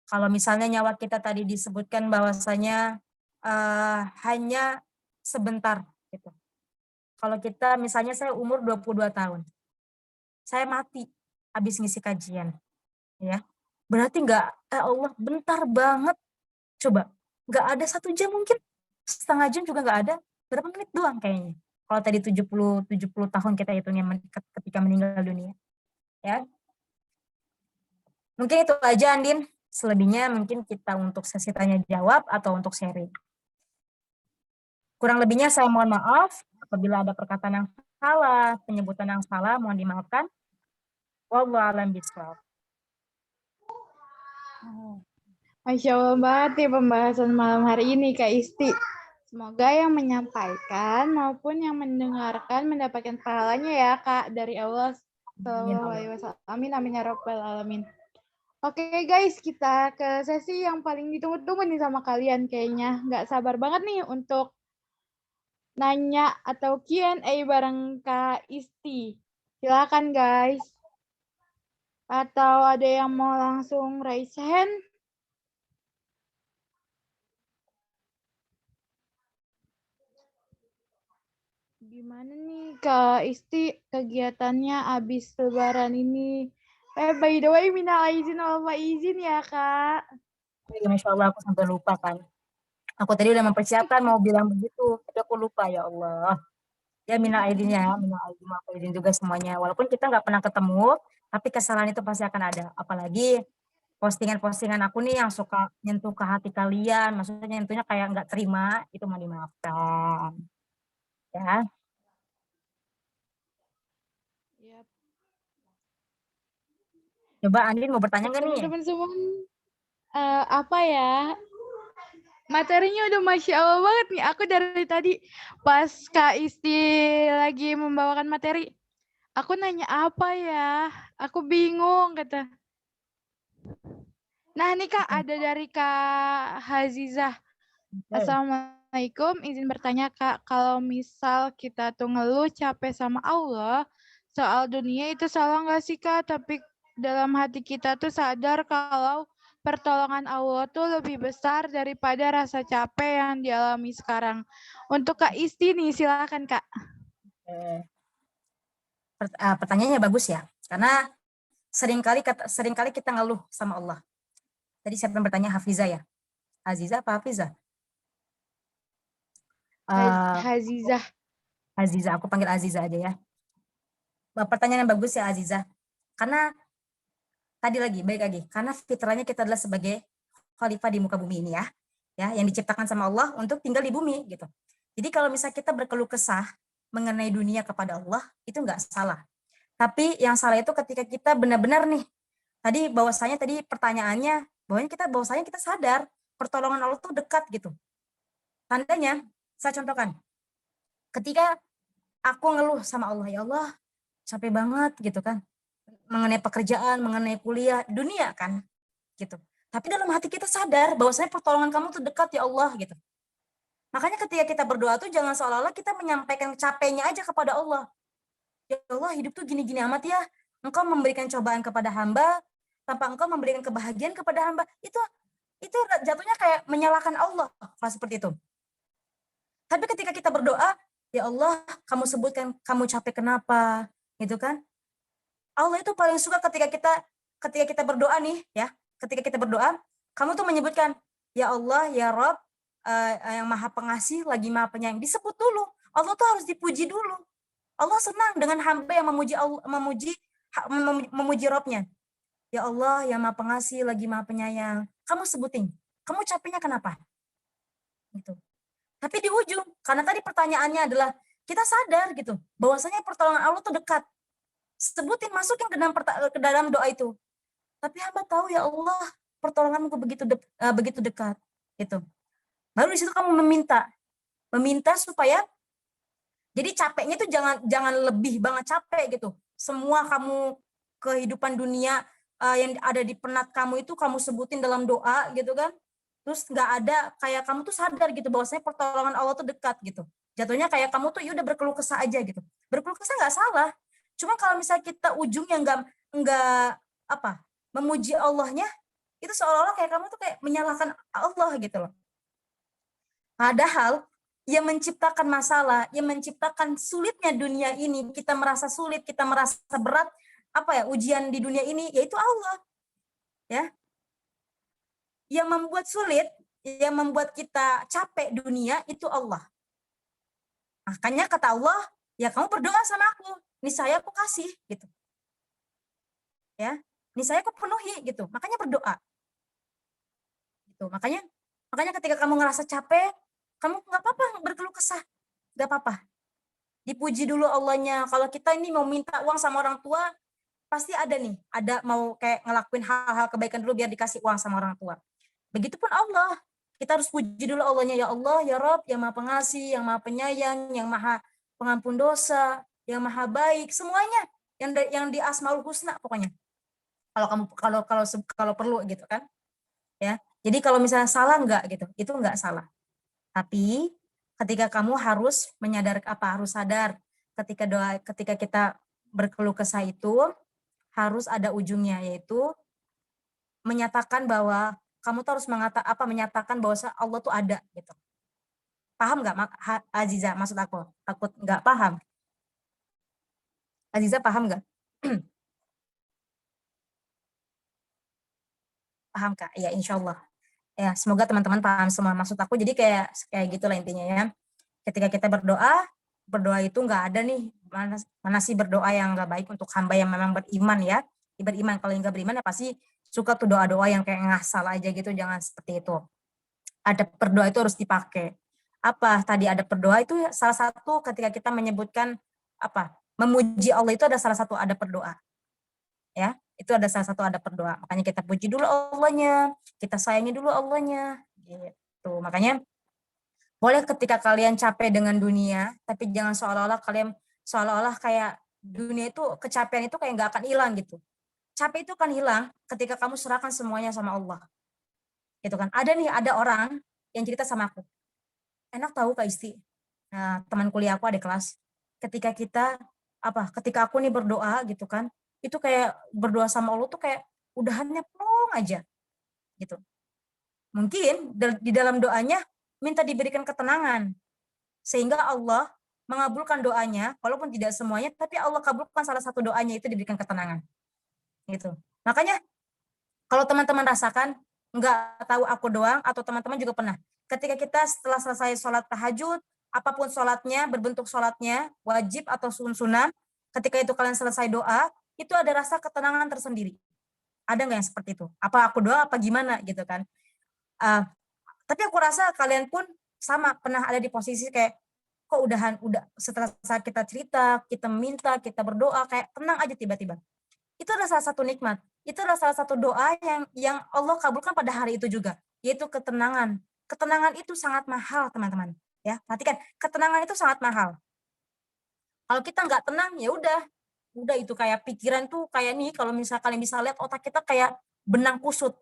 Kalau misalnya nyawa kita tadi disebutkan bahwasanya hanya sebentar gitu. Kalau kita misalnya saya umur 22 tahun, saya mati habis ngisi kajian, ya. Berarti nggak, Allah bentar banget. Coba, nggak ada 1 jam mungkin, setengah jam juga nggak ada, berapa menit doang kayaknya. Kalau tadi 70 tahun kita hitungnya ketika meninggal dunia, ya. Mungkin itu aja Andin, selebihnya mungkin kita untuk sesi tanya jawab atau untuk sharing. Kurang lebihnya saya mohon maaf apabila ada perkataan yang salah, penyebutan yang salah, mohon dimaafkan. Wallahu a'lam bishawab. Masya Allah banget nih pembahasan malam hari ini Kak Isti. Semoga yang menyampaikan maupun yang mendengarkan mendapatkan pahalanya ya Kak dari Allah Sallallahu Alaihi Wasallam. Amin amin ya Rabbal Alamin. Oke guys, kita ke sesi yang paling ditunggu-tunggu nih sama kalian kayaknya. Nggak sabar banget nih untuk nanya atau Q&A bareng Kak Isti. Silakan guys. Atau ada yang mau langsung raise hand? Gimana nih Kak Isti kegiatannya abis lebaran ini? By the way, minal izin wal faizin ya Kak. Masya Allah, aku sampai lupa kan. Aku tadi udah mempersiapkan mau bilang begitu, tapi aku lupa, ya Allah. Ya minal aidin maaf izin juga semuanya. Walaupun kita nggak pernah ketemu, tapi kesalahan itu pasti akan ada. Apalagi postingan-postingan aku nih yang suka nyentuh ke hati kalian, maksudnya nyentuhnya kayak nggak terima, itu mau dimaafkan. Ya. Yap. Coba Andin mau bertanya nggak nih? Teman-teman semua, apa ya? Materinya udah Masya Allah banget nih. Aku dari tadi pas Kak Isti lagi membawakan materi, aku nanya apa ya? Aku bingung kata. Nah nih Kak, ada dari Kak Hazizah. Assalamualaikum, izin bertanya Kak, kalau misal kita tuh ngeluh capek sama Allah, soal dunia itu salah nggak sih Kak? Tapi dalam hati kita tuh sadar kalau pertolongan Allah tuh lebih besar daripada rasa capek yang dialami sekarang. Untuk Kak Isti nih, silakan Kak. Pertanyaannya bagus ya, karena seringkali kita ngeluh sama Allah. Tadi siapa yang bertanya? Hafiza ya? Aziza apa Hafiza? Hazizah. Aziza, aku panggil Aziza aja ya. Pertanyaan yang bagus ya Aziza. Karena baik lagi, karena fitrahnya kita adalah sebagai khalifah di muka bumi ini ya, yang diciptakan sama Allah untuk tinggal di bumi gitu. Jadi kalau misalnya kita berkeluh kesah mengenai dunia kepada Allah, itu nggak salah. Tapi yang salah itu ketika kita benar-benar nih, tadi pertanyaannya, bahwasanya kita sadar pertolongan Allah tuh dekat gitu. Tandanya, saya contohkan, ketika aku ngeluh sama Allah, ya Allah, capek banget gitu kan, mengenai pekerjaan, mengenai kuliah, dunia kan, gitu. Tapi dalam hati kita sadar bahwasanya pertolongan kamu tuh dekat ya Allah gitu. Makanya ketika kita berdoa tuh jangan seolah-olah kita menyampaikan capeknya aja kepada Allah. Ya Allah, hidup tuh gini-gini amat ya. Engkau memberikan cobaan kepada hamba, tanpa engkau memberikan kebahagiaan kepada hamba. Itu jatuhnya kayak menyalahkan Allah, kalau seperti itu. Tapi ketika kita berdoa, ya Allah, kamu sebutkan kamu capek kenapa, gitu kan? Allah itu paling suka ketika kita berdoa nih, ya. Ketika kita berdoa, kamu tuh menyebutkan, ya Allah, ya Rob, yang maha pengasih, lagi maha penyayang. Disebut dulu. Allah tuh harus dipuji dulu. Allah senang dengan hamba yang memuji Robnya. Ya Allah, yang maha pengasih, lagi maha penyayang. Kamu sebutin. Kamu capeknya kenapa? Gitu. Tapi di ujung, karena tadi pertanyaannya adalah, kita sadar gitu, bahwasanya pertolongan Allah tuh dekat. Sebutin, masukin ke dalam doa itu. Tapi hamba tahu ya Allah, pertolonganmu begitu dekat. Gitu. Baru di situ kamu meminta, meminta supaya jadi capeknya itu jangan lebih banget capek gitu. Semua kamu kehidupan dunia yang ada di penat kamu itu kamu sebutin dalam doa gitu kan. Terus nggak ada kayak kamu tuh sadar gitu bahwasanya pertolongan Allah tuh dekat gitu. Jatuhnya kayak kamu tuh ya udah berkeluh kesah aja gitu. Berkeluh kesah nggak salah. Cuma kalau misalnya kita ujungnya nggak apa memuji Allahnya, itu seolah-olah kayak kamu tuh kayak menyalahkan Allah gitu loh. Padahal yang menciptakan masalah, yang menciptakan sulitnya dunia ini, kita merasa sulit, kita merasa berat, apa ya, ujian di dunia ini, yaitu Allah. Ya. Yang membuat sulit, yang membuat kita capek dunia, itu Allah. Makanya kata Allah, ya kamu berdoa sama aku, niscaya aku kasih, gitu. Ya, niscaya aku penuhi, gitu. Makanya berdoa. Gitu. Makanya ketika kamu ngerasa capek, kamu nggak apa-apa berkeluh kesah, nggak apa-apa. Dipuji dulu Allahnya. Kalau kita ini mau minta uang sama orang tua, pasti ada nih, ada mau kayak ngelakuin hal-hal kebaikan dulu biar dikasih uang sama orang tua. Begitupun Allah, kita harus puji dulu Allahnya, ya Allah, ya Rabb, yang maha pengasih, yang maha penyayang, yang maha pengampun dosa, yang maha baik, semuanya yang di Asmaul Husna pokoknya. Kalau perlu gitu kan, ya. Jadi kalau misalnya salah enggak gitu, itu enggak salah. Tapi ketika kamu harus harus sadar ketika kita berkeluh kesah itu harus ada ujungnya, yaitu menyatakan bahwa kamu tuh harus menyatakan bahwa Allah tuh ada gitu. Paham nggak Aziza maksud aku? Takut nggak paham. Aziza paham nggak? Paham Kak? Ya insya Allah. Ya semoga teman-teman paham semua maksud aku. Jadi kayak gitulah intinya ya. Ketika kita berdoa itu nggak ada nih mana sih berdoa yang nggak baik untuk hamba yang memang beriman ya. Beriman, kalau yang nggak beriman ya pasti suka tuh doa-doa yang kayak ngasal aja gitu, jangan seperti itu. Ada berdoa itu harus dipakai. Apa tadi ada berdoa itu salah satu ketika kita menyebutkan memuji Allah itu ada salah satu ada berdoa. Ya, itu ada salah satu ada berdoa. Makanya kita puji dulu Allahnya, kita sayangi dulu Allahnya gitu. Makanya boleh ketika kalian capek dengan dunia, tapi jangan seolah-olah kayak dunia itu kecapean itu kayak nggak akan hilang gitu. Capek itu akan hilang ketika kamu serahkan semuanya sama Allah. Gitu kan. Ada orang yang cerita sama aku. Enak tahu Kak Isti. Nah, teman kuliah aku ada kelas. Ketika aku nih berdoa gitu kan, itu kayak berdoa sama Allah tuh kayak udahannya plong aja gitu. Mungkin di dalam doanya minta diberikan ketenangan sehingga Allah mengabulkan doanya, walaupun tidak semuanya, tapi Allah kabulkan salah satu doanya itu diberikan ketenangan. Gitu. Makanya kalau teman-teman rasakan nggak tahu aku doang atau teman-teman juga pernah. Ketika kita setelah selesai sholat tahajud, apapun sholatnya, berbentuk sholatnya, wajib atau sunnah, ketika itu kalian selesai doa, itu ada rasa ketenangan tersendiri. Ada nggak yang seperti itu? Apa aku doa apa gimana gitu kan? Tapi aku rasa kalian pun sama pernah ada di posisi kayak kok udah setelah saat kita cerita, kita minta, kita berdoa kayak tenang aja tiba-tiba. Itu adalah salah satu nikmat. Itu adalah salah satu doa yang Allah kabulkan pada hari itu juga, yaitu ketenangan. Ketenangan itu sangat mahal, teman-teman. Ya, perhatikan, ketenangan itu sangat mahal. Kalau kita nggak tenang, ya udah itu kayak pikiran tuh kayak nih, kalau misalnya kalian bisa lihat otak kita kayak benang kusut.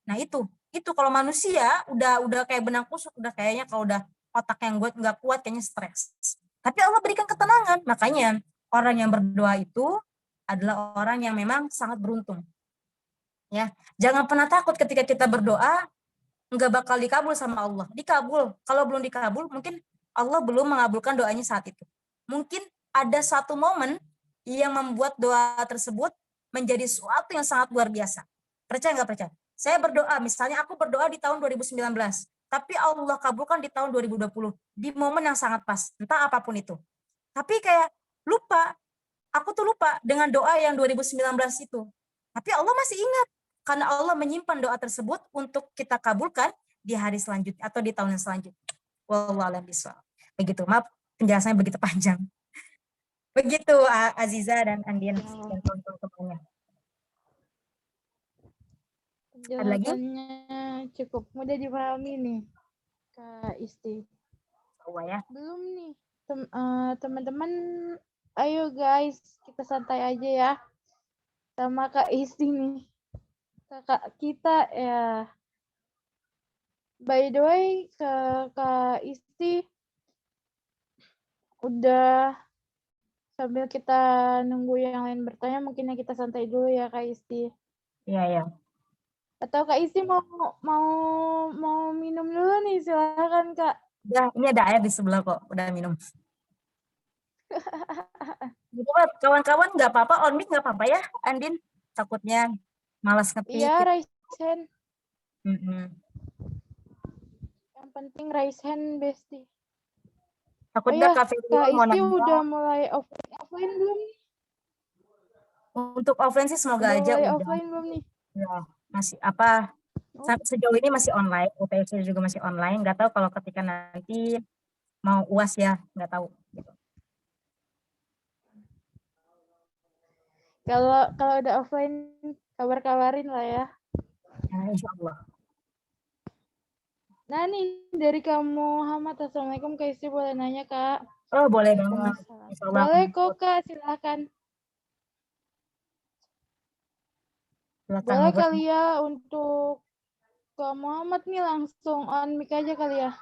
Nah itu kalau manusia udah kayak benang kusut, udah kayaknya kalau udah otak yang nggak kuat kayaknya stres. Tapi Allah berikan ketenangan, makanya orang yang berdoa itu adalah orang yang memang sangat beruntung. Ya, jangan pernah takut ketika kita berdoa nggak bakal dikabul sama Allah. Dikabul. Kalau belum dikabul, mungkin Allah belum mengabulkan doanya saat itu. Mungkin ada satu momen yang membuat doa tersebut menjadi suatu yang sangat luar biasa. Percaya nggak percaya? Saya berdoa, misalnya aku berdoa di tahun 2019, tapi Allah kabulkan di tahun 2020, di momen yang sangat pas, entah apapun itu. Tapi kayak lupa, aku tuh lupa dengan doa yang 2019 itu. Tapi Allah masih ingat, karena Allah menyimpan doa tersebut untuk kita kabulkan di hari selanjutnya atau di tahun yang selanjutnya. Wallahu a'lam bishawab. Begitu, maaf penjelasannya begitu panjang. Begitu Aziza dan Andian dan teman-temannya. Ada lagi? Penjelasannya cukup mudah dipahami nih, Kak Isti. Allah ya. Belum nih. Teman-teman, ayo guys, kita santai aja ya. Sama Kak Isti nih. Kakak kita ya. By the way, Kak Isti udah, sambil kita nunggu yang lain bertanya, mungkin ya kita santai dulu ya Kak Isti. Iya, ya. Atau Kak Isti mau minum dulu nih, silakan Kak. Udah, ini ada air di sebelah kok, udah minum. Gitu, Pak, kawan-kawan nggak apa-apa, on mic nggak apa-apa ya, Andin. Takutnya malas ngetik. Iya, Gitu. raise hand. Mm-mm. Yang penting raise hand, Besti. Oh Takutnya ya, Kak Kak mau Isti nanya. udah mulai offline belum nih? Untuk offline sih semoga Udah aja mulai udah. offline belum nih? Ya, masih apa? Oh, Sejauh ini masih online, UTS juga masih online. Nggak tahu kalau ketika nanti mau UAS ya, nggak tahu. Gitu. kalau udah offline, kabar-kabarin lah ya. Ya, insya Allah. Nah nih, dari kamu Muhammad, Assalamualaikum Kak Isti, boleh nanya Kak? Oh, boleh banget. Waalaikumsalam. Insya Allah. Boleh kok Kak, silakan. Silakan Boleh ngobrol. kali ya untuk Kak Muhammad nih, langsung on mic aja kali ya.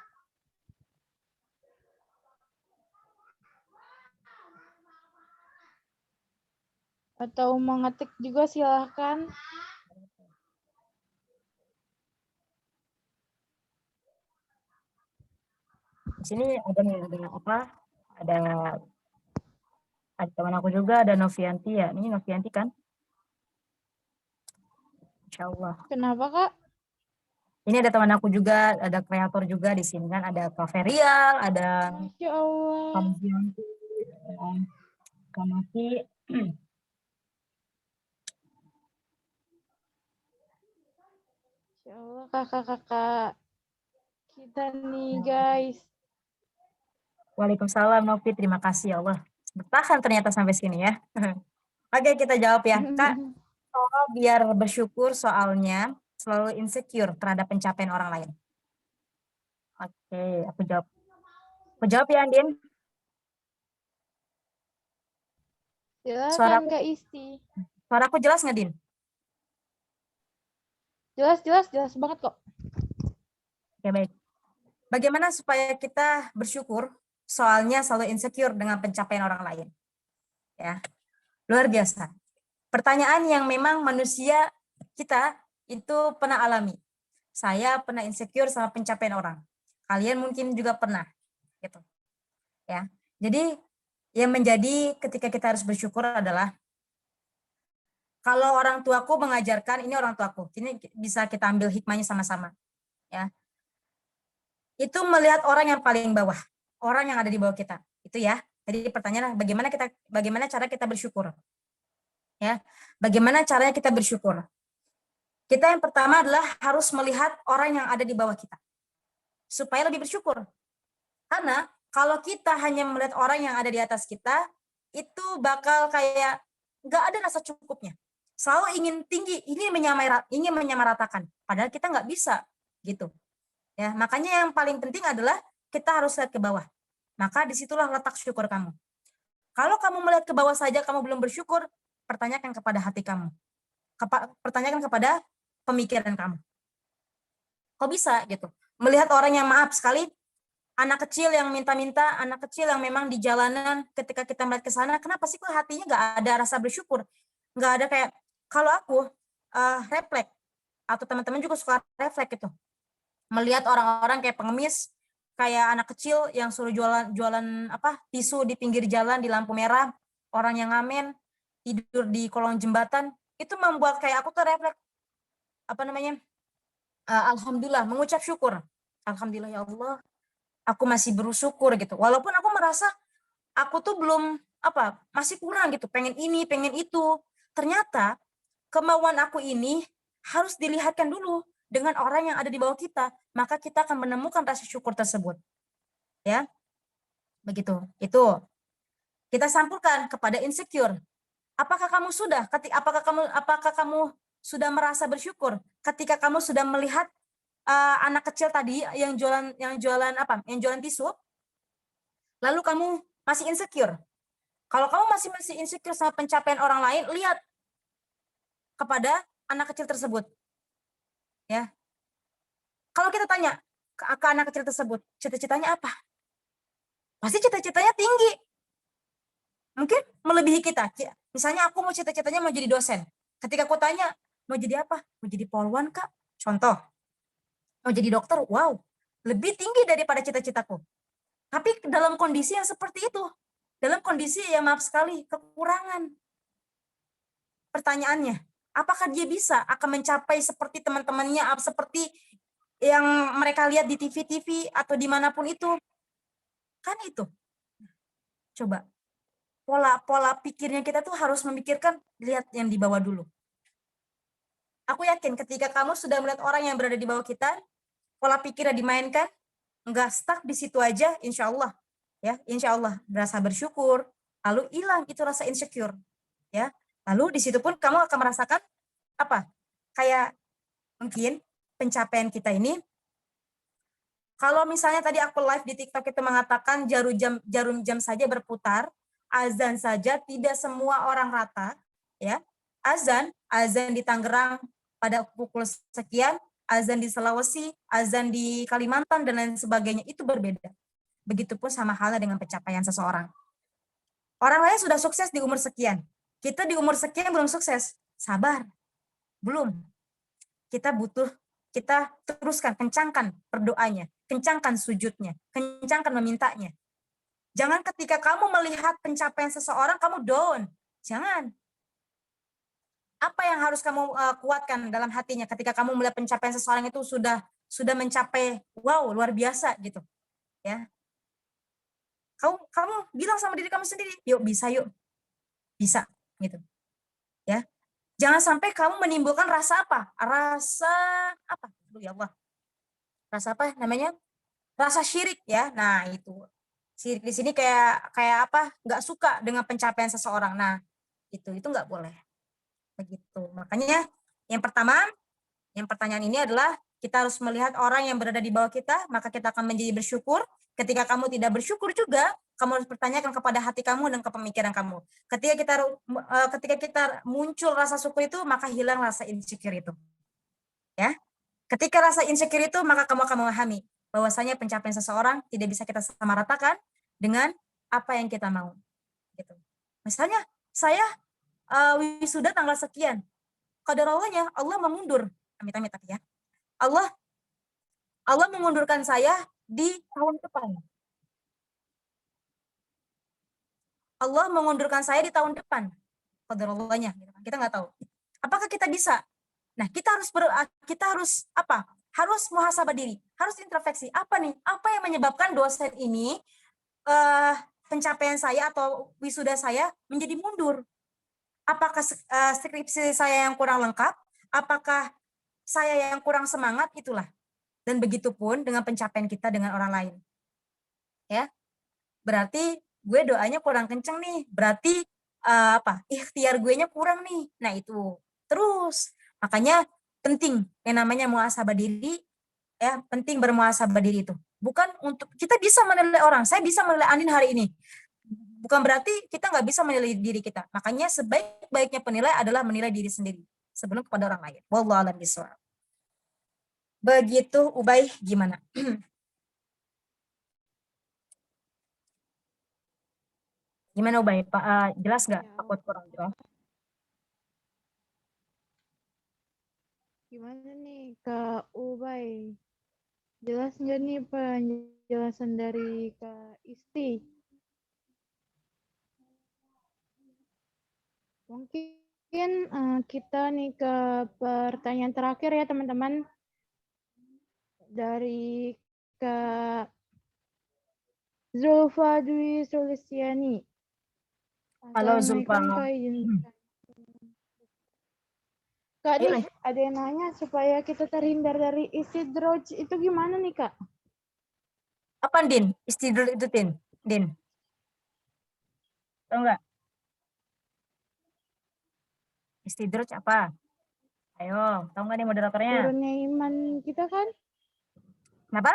Atau mau ngetik juga silahkan. Di sini ada nih, ada apa? Ada teman aku juga, ada Novianti ya. Ini Novianti kan? Insya Allah. Kenapa Kak? Ini ada teman aku juga, ada kreator juga di sini kan. Ada Kak Ferial, ada Masya Allah. Kak Novianti, ada Kak Novi. Masya Allah kakak-kakak kita nih guys. Waalaikumsalam Novi, terima kasih ya Allah. Bertahan ternyata sampai sini ya. Oke, kita jawab ya. Kak, biar bersyukur soalnya selalu insecure terhadap pencapaian orang lain. Oke, aku jawab. Aku jawab ya, Andin. Silakan Kak Isti. Suaraku jelas nggak, Din? Jelas banget kok. Oke, baik. Bagaimana supaya kita bersyukur soalnya selalu insecure dengan pencapaian orang lain? Ya, luar biasa. Pertanyaan yang memang manusia kita itu pernah alami. Saya pernah insecure sama pencapaian orang. Kalian mungkin juga pernah, gitu. Ya. Jadi yang menjadi ketika kita harus bersyukur adalah kalau orang tuaku mengajarkan, ini orang tuaku, ini bisa kita ambil hikmahnya sama-sama. Ya. Itu melihat orang yang paling bawah, orang yang ada di bawah kita. Itu ya. Jadi pertanyaannya bagaimana cara kita bersyukur? Ya. Bagaimana caranya kita bersyukur? Kita yang pertama adalah harus melihat orang yang ada di bawah kita. Supaya lebih bersyukur. Karena kalau kita hanya melihat orang yang ada di atas kita, itu bakal kayak nggak ada rasa cukupnya. Selalu ingin tinggi, ingin menyamaratakan. Padahal kita nggak bisa gitu. Ya, makanya yang paling penting adalah kita harus lihat ke bawah. Maka disitulah letak syukur kamu. Kalau kamu melihat ke bawah saja kamu belum bersyukur, pertanyakan kepada hati kamu. Pertanyakan kepada pemikiran kamu. Kok bisa gitu? Melihat orang yang maaf sekali, anak kecil yang minta-minta, anak kecil yang memang di jalanan, ketika kita melihat ke sana, kenapa sih kok hatinya nggak ada rasa bersyukur? Nggak ada kayak, kalau aku refleks, atau teman-teman juga suka refleks gitu. Melihat orang-orang kayak pengemis, kayak anak kecil yang suruh jualan tisu di pinggir jalan di lampu merah, orang yang ngamen, tidur di kolong jembatan, itu membuat kayak aku tuh refleks, alhamdulillah, mengucap syukur. Alhamdulillah ya Allah, aku masih bersyukur gitu. Walaupun aku merasa aku tuh belum masih kurang gitu, pengen ini, pengen itu. Ternyata kemauan aku ini harus dilihatkan dulu dengan orang yang ada di bawah kita, maka kita akan menemukan rasa syukur tersebut. Ya. Begitu. Itu. Kita sampulkan kepada insecure. Apakah kamu sudah merasa bersyukur ketika kamu sudah melihat anak kecil tadi yang jualan tisu, lalu kamu masih insecure. Kalau kamu masih insecure sama pencapaian orang lain, lihat kepada anak kecil tersebut. Ya. Kalau kita tanya ke anak kecil tersebut, cita-citanya apa? Pasti cita-citanya tinggi. Mungkin melebihi kita. Misalnya aku mau cita-citanya mau jadi dosen. Ketika aku tanya, mau jadi apa? Mau jadi polwan, Kak? Contoh. Mau jadi dokter? Wow, lebih tinggi daripada cita-citaku. Tapi dalam kondisi yang seperti itu, dalam kondisi yang maaf sekali, kekurangan. Pertanyaannya, apakah dia bisa akan mencapai seperti teman-temannya, seperti yang mereka lihat di TV-TV atau dimanapun itu? Kan itu. Coba, pola pikirnya kita tuh harus memikirkan, lihat yang di bawah dulu. Aku yakin ketika kamu sudah melihat orang yang berada di bawah kita, pola pikirnya dimainkan, nggak stuck di situ aja, insya Allah. Ya, insya Allah berasa bersyukur, lalu hilang itu rasa insecure. Ya, lalu di situ pun kamu akan merasakan apa? Kayak mungkin pencapaian kita ini, kalau misalnya tadi aku live di TikTok itu mengatakan jarum jam saja berputar, azan saja tidak semua orang rata, ya. Azan di Tangerang pada pukul sekian, azan di Sulawesi, azan di Kalimantan dan lain sebagainya itu berbeda. Begitupun sama halnya dengan pencapaian seseorang. Orang lain sudah sukses di umur sekian. Kita di umur sekian belum sukses. Sabar. Belum. Kita teruskan, kencangkan berdoanya, kencangkan sujudnya, kencangkan memintanya. Jangan ketika kamu melihat pencapaian seseorang, kamu down. Jangan. Apa yang harus kamu kuatkan dalam hatinya ketika kamu melihat pencapaian seseorang itu sudah mencapai, wow, luar biasa gitu. Ya. Kamu bilang sama diri kamu sendiri, yuk bisa, gitu. Ya. Jangan sampai kamu menimbulkan rasa apa? Ya Allah. Rasa apa namanya? Rasa syirik ya. Nah, itu. Syirik di sini kayak apa? Nggak suka dengan pencapaian seseorang. Nah, itu nggak boleh. Begitu. Makanya yang pertanyaan ini adalah kita harus melihat orang yang berada di bawah kita, maka kita akan menjadi bersyukur. Ketika kamu tidak bersyukur juga, kamu harus pertanyakan kepada hati kamu dan ke pemikiran kamu. Ketika kita muncul rasa syukur itu, maka hilang rasa insecure itu. Ya. Ketika rasa insecure itu, maka kamu akan memahami bahwasanya pencapaian seseorang tidak bisa kita samaratakan dengan apa yang kita mau. Gitu. Misalnya, saya wisuda tanggal sekian. Qadarallahnya Allah mengundur. Amit-amit ya. Allah mengundurkan saya di tahun depan. Allah mengundurkan saya di tahun depan. Qadarallahnya, kita nggak tahu. Apakah kita bisa? Nah, kita harus apa? Harus muhasabah diri, harus introspeksi. Apa nih? Apa yang menyebabkan dosen ini pencapaian saya atau wisuda saya menjadi mundur? Apakah skripsi saya yang kurang lengkap? Apakah saya yang kurang semangat? Itulah. Dan begitu pun dengan pencapaian kita dengan orang lain. Ya. Berarti gue doanya kurang kenceng nih. Berarti ikhtiar gue-nya kurang nih. Nah, itu. Terus makanya penting yang namanya muhasabah diri, ya, penting bermuhasabah diri itu. Bukan untuk kita bisa menilai orang. Saya bisa menilai Andin hari ini. Bukan berarti kita nggak bisa menilai diri kita. Makanya sebaik-baiknya penilai adalah menilai diri sendiri sebelum kepada orang lain. Wallahu a'lam bishawab. Begitu, Ubay, gimana? Gimana, Ubay? Jelas nggak? Takut kurang jelas? Gimana nih Kak Ubay? Jelas nggak nih penjelasan dari Kak Isti? Mungkin kita nih ke pertanyaan terakhir ya teman-teman. Dari Kak Zulfa Dwi Sulistiani. Halo, Zulfa. Assalamualaikum Kak, izin. Kak, nih ada yang nanya supaya kita terhindar dari istidroj itu gimana nih Kak? Apa, Din? Istidroj itu, Din? Tahu nggak? Istidroj apa? Ayo, tahu nggak nih moderatornya? Turunnya iman kita kan? Kenapa?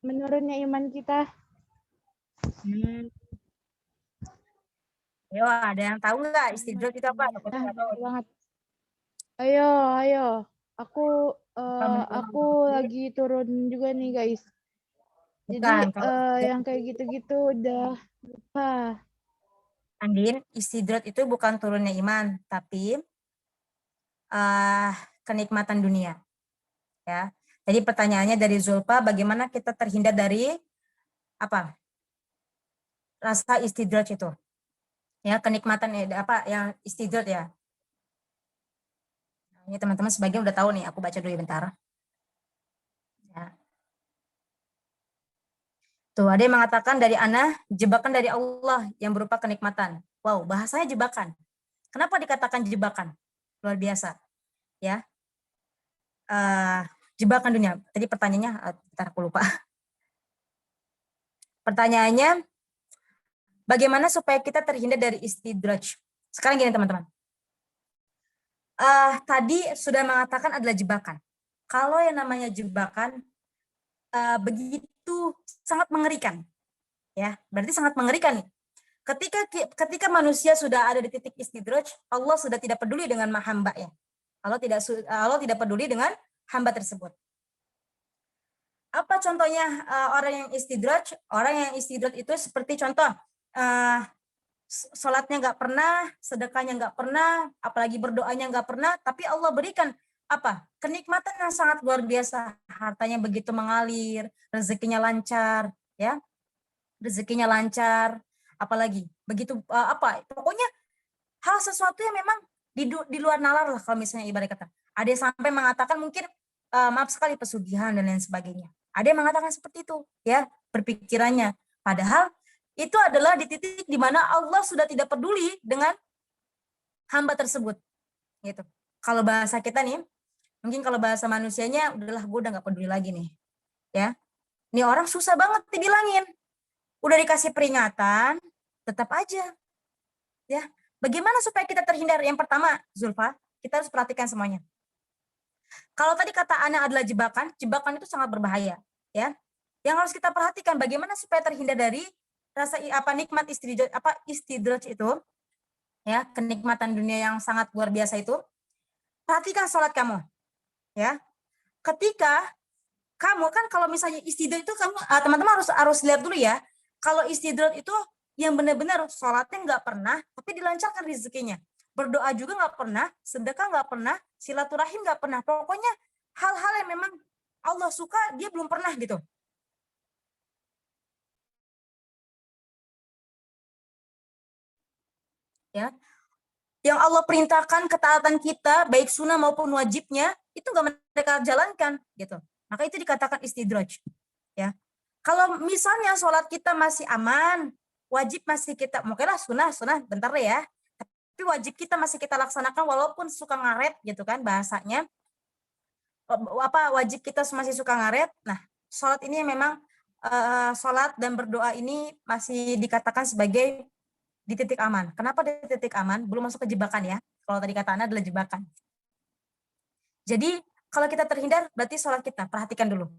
Menurunnya iman kita. Hmm, Ayo, ada yang tahu nggak istidraj itu apa? Aku nah, nggak tahu. bener banget. Ayo, ayo. Aku Bukan aku menurut lagi turun juga nih, guys. Jadi bukan. Kalau istidraj yang kayak itu, gitu-gitu udah lupa. Andin, istidraj itu bukan turunnya iman, tapi eh kenikmatan dunia. Ya. Jadi pertanyaannya dari Zulfa, bagaimana kita terhindar dari apa? Rasa istidraj itu. Ya, kenikmatan apa yang istidraj ya. Ini teman-teman sebagian udah tahu nih, aku baca dulu bentar. Ya. Tuh, ada yang mengatakan dari Ana, jebakan dari Allah yang berupa kenikmatan. Wow, bahasanya jebakan. Kenapa dikatakan jebakan? Luar biasa. Ya, eh jebakan dunia. Tadi pertanyaannya, bentar aku lupa. Pertanyaannya, bagaimana supaya kita terhindar dari istidraj? Sekarang gini teman-teman. Tadi sudah mengatakan adalah jebakan. Kalau yang namanya jebakan, begitu sangat mengerikan. Ya, berarti sangat mengerikan nih. Ketika manusia sudah ada di titik istidraj, Allah sudah tidak peduli dengan hamba ya. Allah tidak peduli dengan hamba tersebut. Apa contohnya orang yang istidraj? Orang yang istidraj itu seperti contoh sholatnya nggak pernah, sedekahnya nggak pernah, apalagi berdoanya nggak pernah, tapi Allah berikan apa? Kenikmatan yang sangat luar biasa, hartanya begitu mengalir, rezekinya lancar, ya, rezekinya lancar, apalagi begitu apa? Pokoknya hal sesuatu yang memang di luar nalar lah kalau misalnya ibarat kata. Ada yang sampai mengatakan mungkin maaf sekali pesugihan dan lain sebagainya. Ada yang mengatakan seperti itu, ya, berpikirannya. Padahal itu adalah di titik di mana Allah sudah tidak peduli dengan hamba tersebut, gitu. Kalau bahasa kita nih, mungkin kalau bahasa manusianya, udahlah gue udah nggak peduli lagi nih, ya. Ini orang susah banget dibilangin, udah dikasih peringatan, tetap aja, ya. Bagaimana supaya kita terhindar? Yang pertama, Zulfa, kita harus perhatikan semuanya. Kalau tadi kata Ana adalah jebakan, jebakan itu sangat berbahaya, ya. Yang harus kita perhatikan bagaimana supaya terhindar dari rasa apa nikmat istidraj itu, ya, kenikmatan dunia yang sangat luar biasa itu. Perhatikan sholat kamu, ya. Ketika kamu kan kalau misalnya istidraj itu kamu teman-teman harus lihat dulu ya. Kalau istidraj itu yang benar-benar sholatnya nggak pernah, tapi dilancarkan rezekinya. Berdoa juga nggak pernah, sedekah nggak pernah, silaturahim nggak pernah. Pokoknya hal-hal yang memang Allah suka dia belum pernah gitu. Ya, yang Allah perintahkan ketaatan kita baik sunnah maupun wajibnya itu nggak mereka jalankan gitu. Maka itu dikatakan istidraj. Ya, kalau misalnya sholat kita masih aman, wajib masih kita, mungkinlah sunnah bentar deh ya. Tapi wajib kita masih kita laksanakan walaupun suka ngaret gitu kan bahasanya. Apa wajib kita masih suka ngaret. Nah, sholat ini memang sholat dan berdoa ini masih dikatakan sebagai di titik aman. Kenapa di titik aman? Belum masuk ke jebakan ya. Kalau tadi kata Anda adalah jebakan. Jadi kalau kita terhindar berarti sholat kita perhatikan dulu.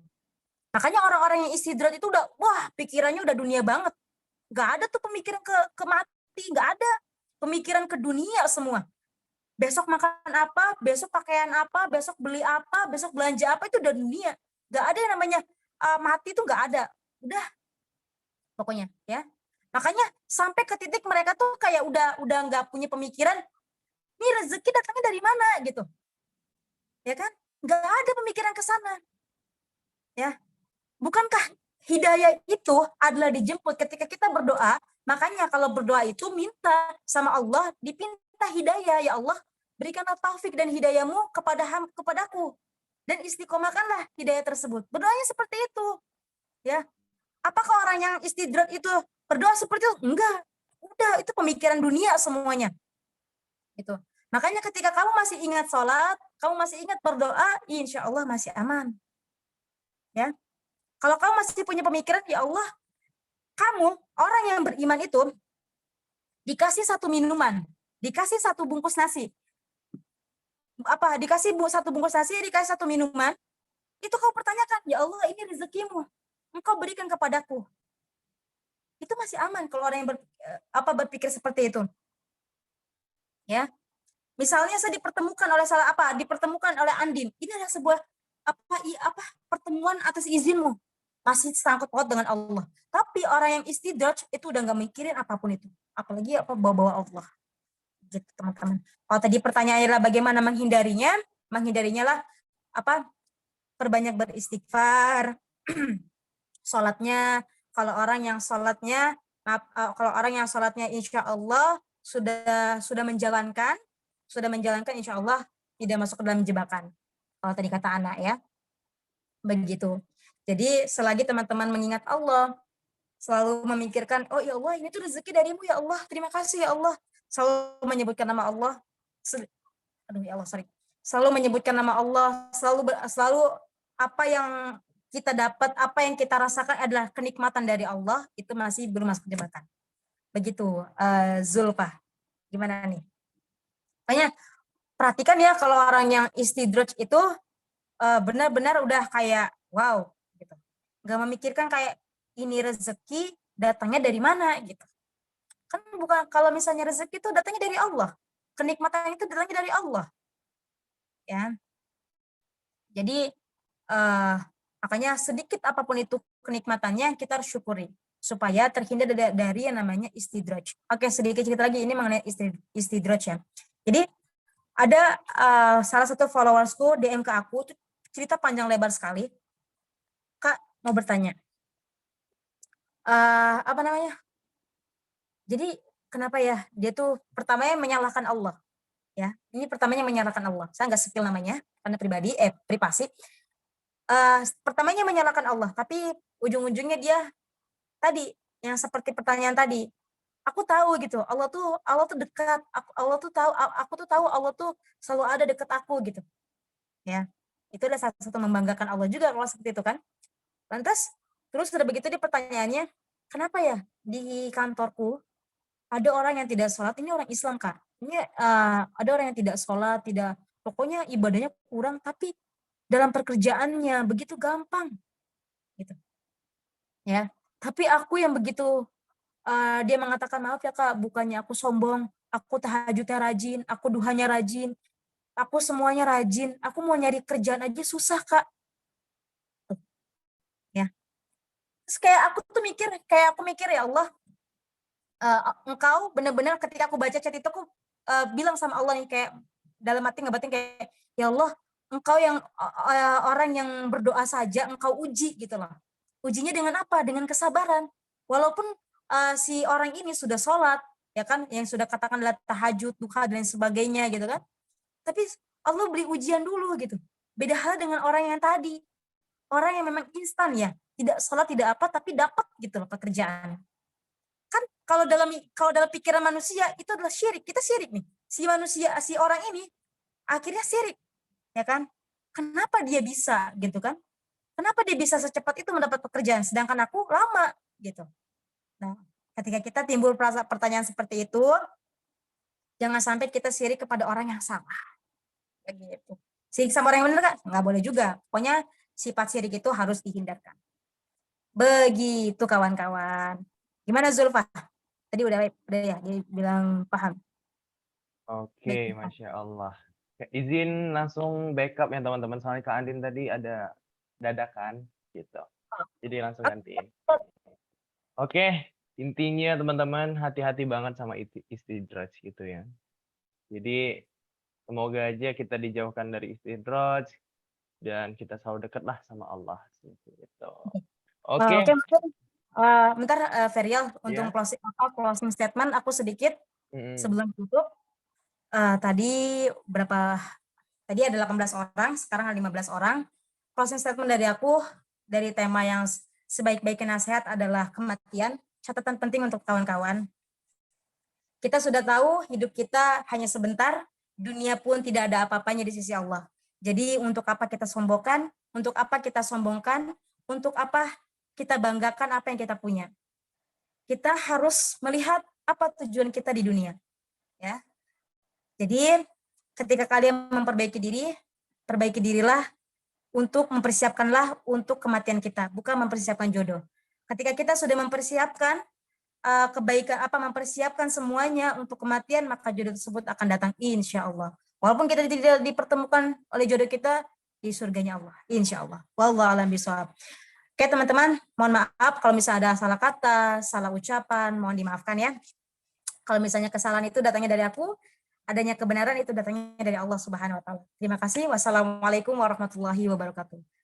Makanya orang-orang yang istidraj itu udah wah pikirannya udah dunia banget. Nggak ada tuh pemikiran ke mati, nggak ada. Pemikiran ke dunia semua. Besok makan apa, besok pakaian apa, besok beli apa, besok belanja apa, itu udah dunia. Nggak ada yang namanya mati itu nggak ada. Udah, pokoknya ya. Makanya sampai ke titik mereka tuh kayak udah nggak punya pemikiran, ini rezeki datangnya dari mana gitu. Ya kan? Nggak ada pemikiran ke sana. Ya. Bukankah hidayah itu adalah dijemput ketika kita berdoa? Makanya kalau berdoa itu minta sama Allah, dipinta hidayah, ya Allah, berikanlah taufik dan hidayahmu kepadaku. Dan istiqomahkanlah hidayah tersebut. Berdoanya seperti itu. Ya. Apakah orang yang istidraj itu berdoa seperti itu? Enggak. Udah, itu pemikiran dunia semuanya. Itu. Makanya ketika kamu masih ingat sholat, kamu masih ingat berdoa, insya Allah masih aman. Ya. Kalau kamu masih punya pemikiran, ya Allah, kamu, orang yang beriman itu, dikasih satu minuman, dikasih satu bungkus nasi, dikasih satu bungkus nasi, dikasih satu minuman, itu kau pertanyakan, ya Allah ini rezekimu, engkau berikan kepadaku. itu masih aman kalau orang yang berpikir seperti itu. Ya, misalnya saya dipertemukan oleh Andin. Ini adalah sebuah pertemuan atas izinmu. Masih sangkut paut dengan Allah. Tapi orang yang istidraj itu udah nggak mikirin apapun itu. Apalagi bawa-bawa Allah. Gitu, teman-teman. Kalau tadi pertanyaannya adalah bagaimana menghindarinya? Menghindarinya lah perbanyak beristighfar. Sholatnya, kalau orang yang sholatnya insya Allah sudah menjalankan insya Allah tidak masuk ke dalam jebakan. Kalau tadi kata anak ya, begitu. Jadi selagi teman-teman mengingat Allah, selalu memikirkan, oh ya Allah ini tuh rezeki darimu ya Allah, terima kasih ya Allah. Selalu menyebutkan nama Allah, selalu menyebutkan nama Allah, selalu apa yang kita dapat, apa yang kita rasakan adalah kenikmatan dari Allah, itu masih belum masuk jebakan. Begitu, Zulfa. Gimana nih? Makanya perhatikan ya kalau orang yang istidraj itu benar-benar udah kayak wow gitu. Nggak memikirkan kayak ini rezeki datangnya dari mana gitu. Kan bukan, kalau misalnya rezeki itu datangnya dari Allah. Kenikmatan itu datangnya dari Allah. Ya. Jadi makanya sedikit apapun itu kenikmatannya kita harus syukuri supaya terhindar dari yang namanya istidraj. Oke, sedikit cerita lagi ini mengenai istidraj ya. Jadi ada salah satu followersku DM ke aku, cerita panjang lebar sekali. Kak, mau bertanya. Jadi kenapa ya dia tuh pertamanya menyalahkan Allah. Ya, ini pertamanya menyalahkan Allah. Saya nggak spill namanya karena privasi. Pertamanya menyalahkan Allah, tapi ujung-ujungnya dia tadi yang seperti pertanyaan tadi. Aku tahu gitu, Allah tuh dekat, aku tuh tahu Allah tuh selalu ada dekat aku gitu. Ya. Itu adalah salah satu membanggakan Allah juga kalau seperti itu kan. Lantas terus sudah begitu dia pertanyaannya, kenapa ya di kantorku ada orang yang tidak sholat, ini orang Islam Kak. Ini ada orang yang tidak sholat, pokoknya ibadahnya kurang, tapi dalam pekerjaannya begitu gampang gitu ya. Tapi aku yang begitu dia mengatakan, maaf ya Kak, bukannya aku sombong, aku tahajudnya rajin, aku duhanya rajin, aku semuanya rajin, aku mau nyari kerjaan aja susah Kak. Ya. Terus kayak aku mikir ya Allah, engkau benar-benar ketika aku baca chat itu aku bilang sama Allah nih, kayak dalam hati ngebatin kayak, ya Allah, engkau yang orang yang berdoa saja engkau uji gitu loh. Ujinya dengan apa? Dengan kesabaran. Walaupun si orang ini sudah sholat, ya kan, yang sudah katakan adalah tahajud, duha dan sebagainya gitu kan. Tapi Allah beri ujian dulu gitu. Beda hal dengan orang yang tadi. Orang yang memang instan ya, tidak sholat tidak apa tapi dapat gitu loh pekerjaan. Kan kalau dalam pikiran manusia itu adalah syirik. Kita syirik nih. Si orang ini akhirnya syirik. Ya kan? Kenapa dia bisa gitu kan? Kenapa dia bisa secepat itu mendapat pekerjaan sedangkan aku lama gitu. Nah, ketika kita timbul pertanyaan seperti itu, jangan sampai kita syirik kepada orang yang salah. Begitu. Syirik sama orang yang benar kan? Nggak boleh juga. Pokoknya sifat syirik itu harus dihindarkan. Begitu kawan-kawan. Gimana Zulfa? Tadi udah ya, dia bilang paham. Oke, Masya Allah. Izin langsung backup ya teman-teman. Soalnya Kak Andin tadi ada dadakan gitu. Jadi langsung gantiin. Oke, intinya teman-teman hati-hati banget sama istidraj gitu ya. Jadi semoga aja kita dijauhkan dari istidraj dan kita selalu dekat lah sama Allah gitu. Oke. Bentar Ferial, untuk closing statement aku sedikit sebelum tutup. Tadi ada 18 orang, sekarang ada 15 orang. Closing statement dari aku, dari tema yang sebaik-baiknya nasihat adalah kematian. Catatan penting untuk kawan-kawan. Kita sudah tahu hidup kita hanya sebentar, dunia pun tidak ada apa-apanya di sisi Allah. Jadi untuk apa kita sombongkan, untuk apa kita sombongkan, untuk apa kita banggakan apa yang kita punya. Kita harus melihat apa tujuan kita di dunia. Ya. Jadi ketika kalian memperbaiki diri, perbaiki dirilah untuk mempersiapkanlah untuk kematian kita, bukan mempersiapkan jodoh. Ketika kita sudah mempersiapkan kebaikan mempersiapkan semuanya untuk kematian, maka jodoh tersebut akan datang insya Allah. Walaupun kita tidak dipertemukan oleh jodoh kita di surganya Allah, insya Allah. Wallahu a'lam bishawab. Oke teman-teman, mohon maaf kalau misalnya ada salah kata, salah ucapan, mohon dimaafkan ya. Kalau misalnya kesalahan itu datangnya dari aku, adanya kebenaran itu datangnya dari Allah Subhanahu wa taala. Terima kasih. Wassalamualaikum warahmatullahi wabarakatuh.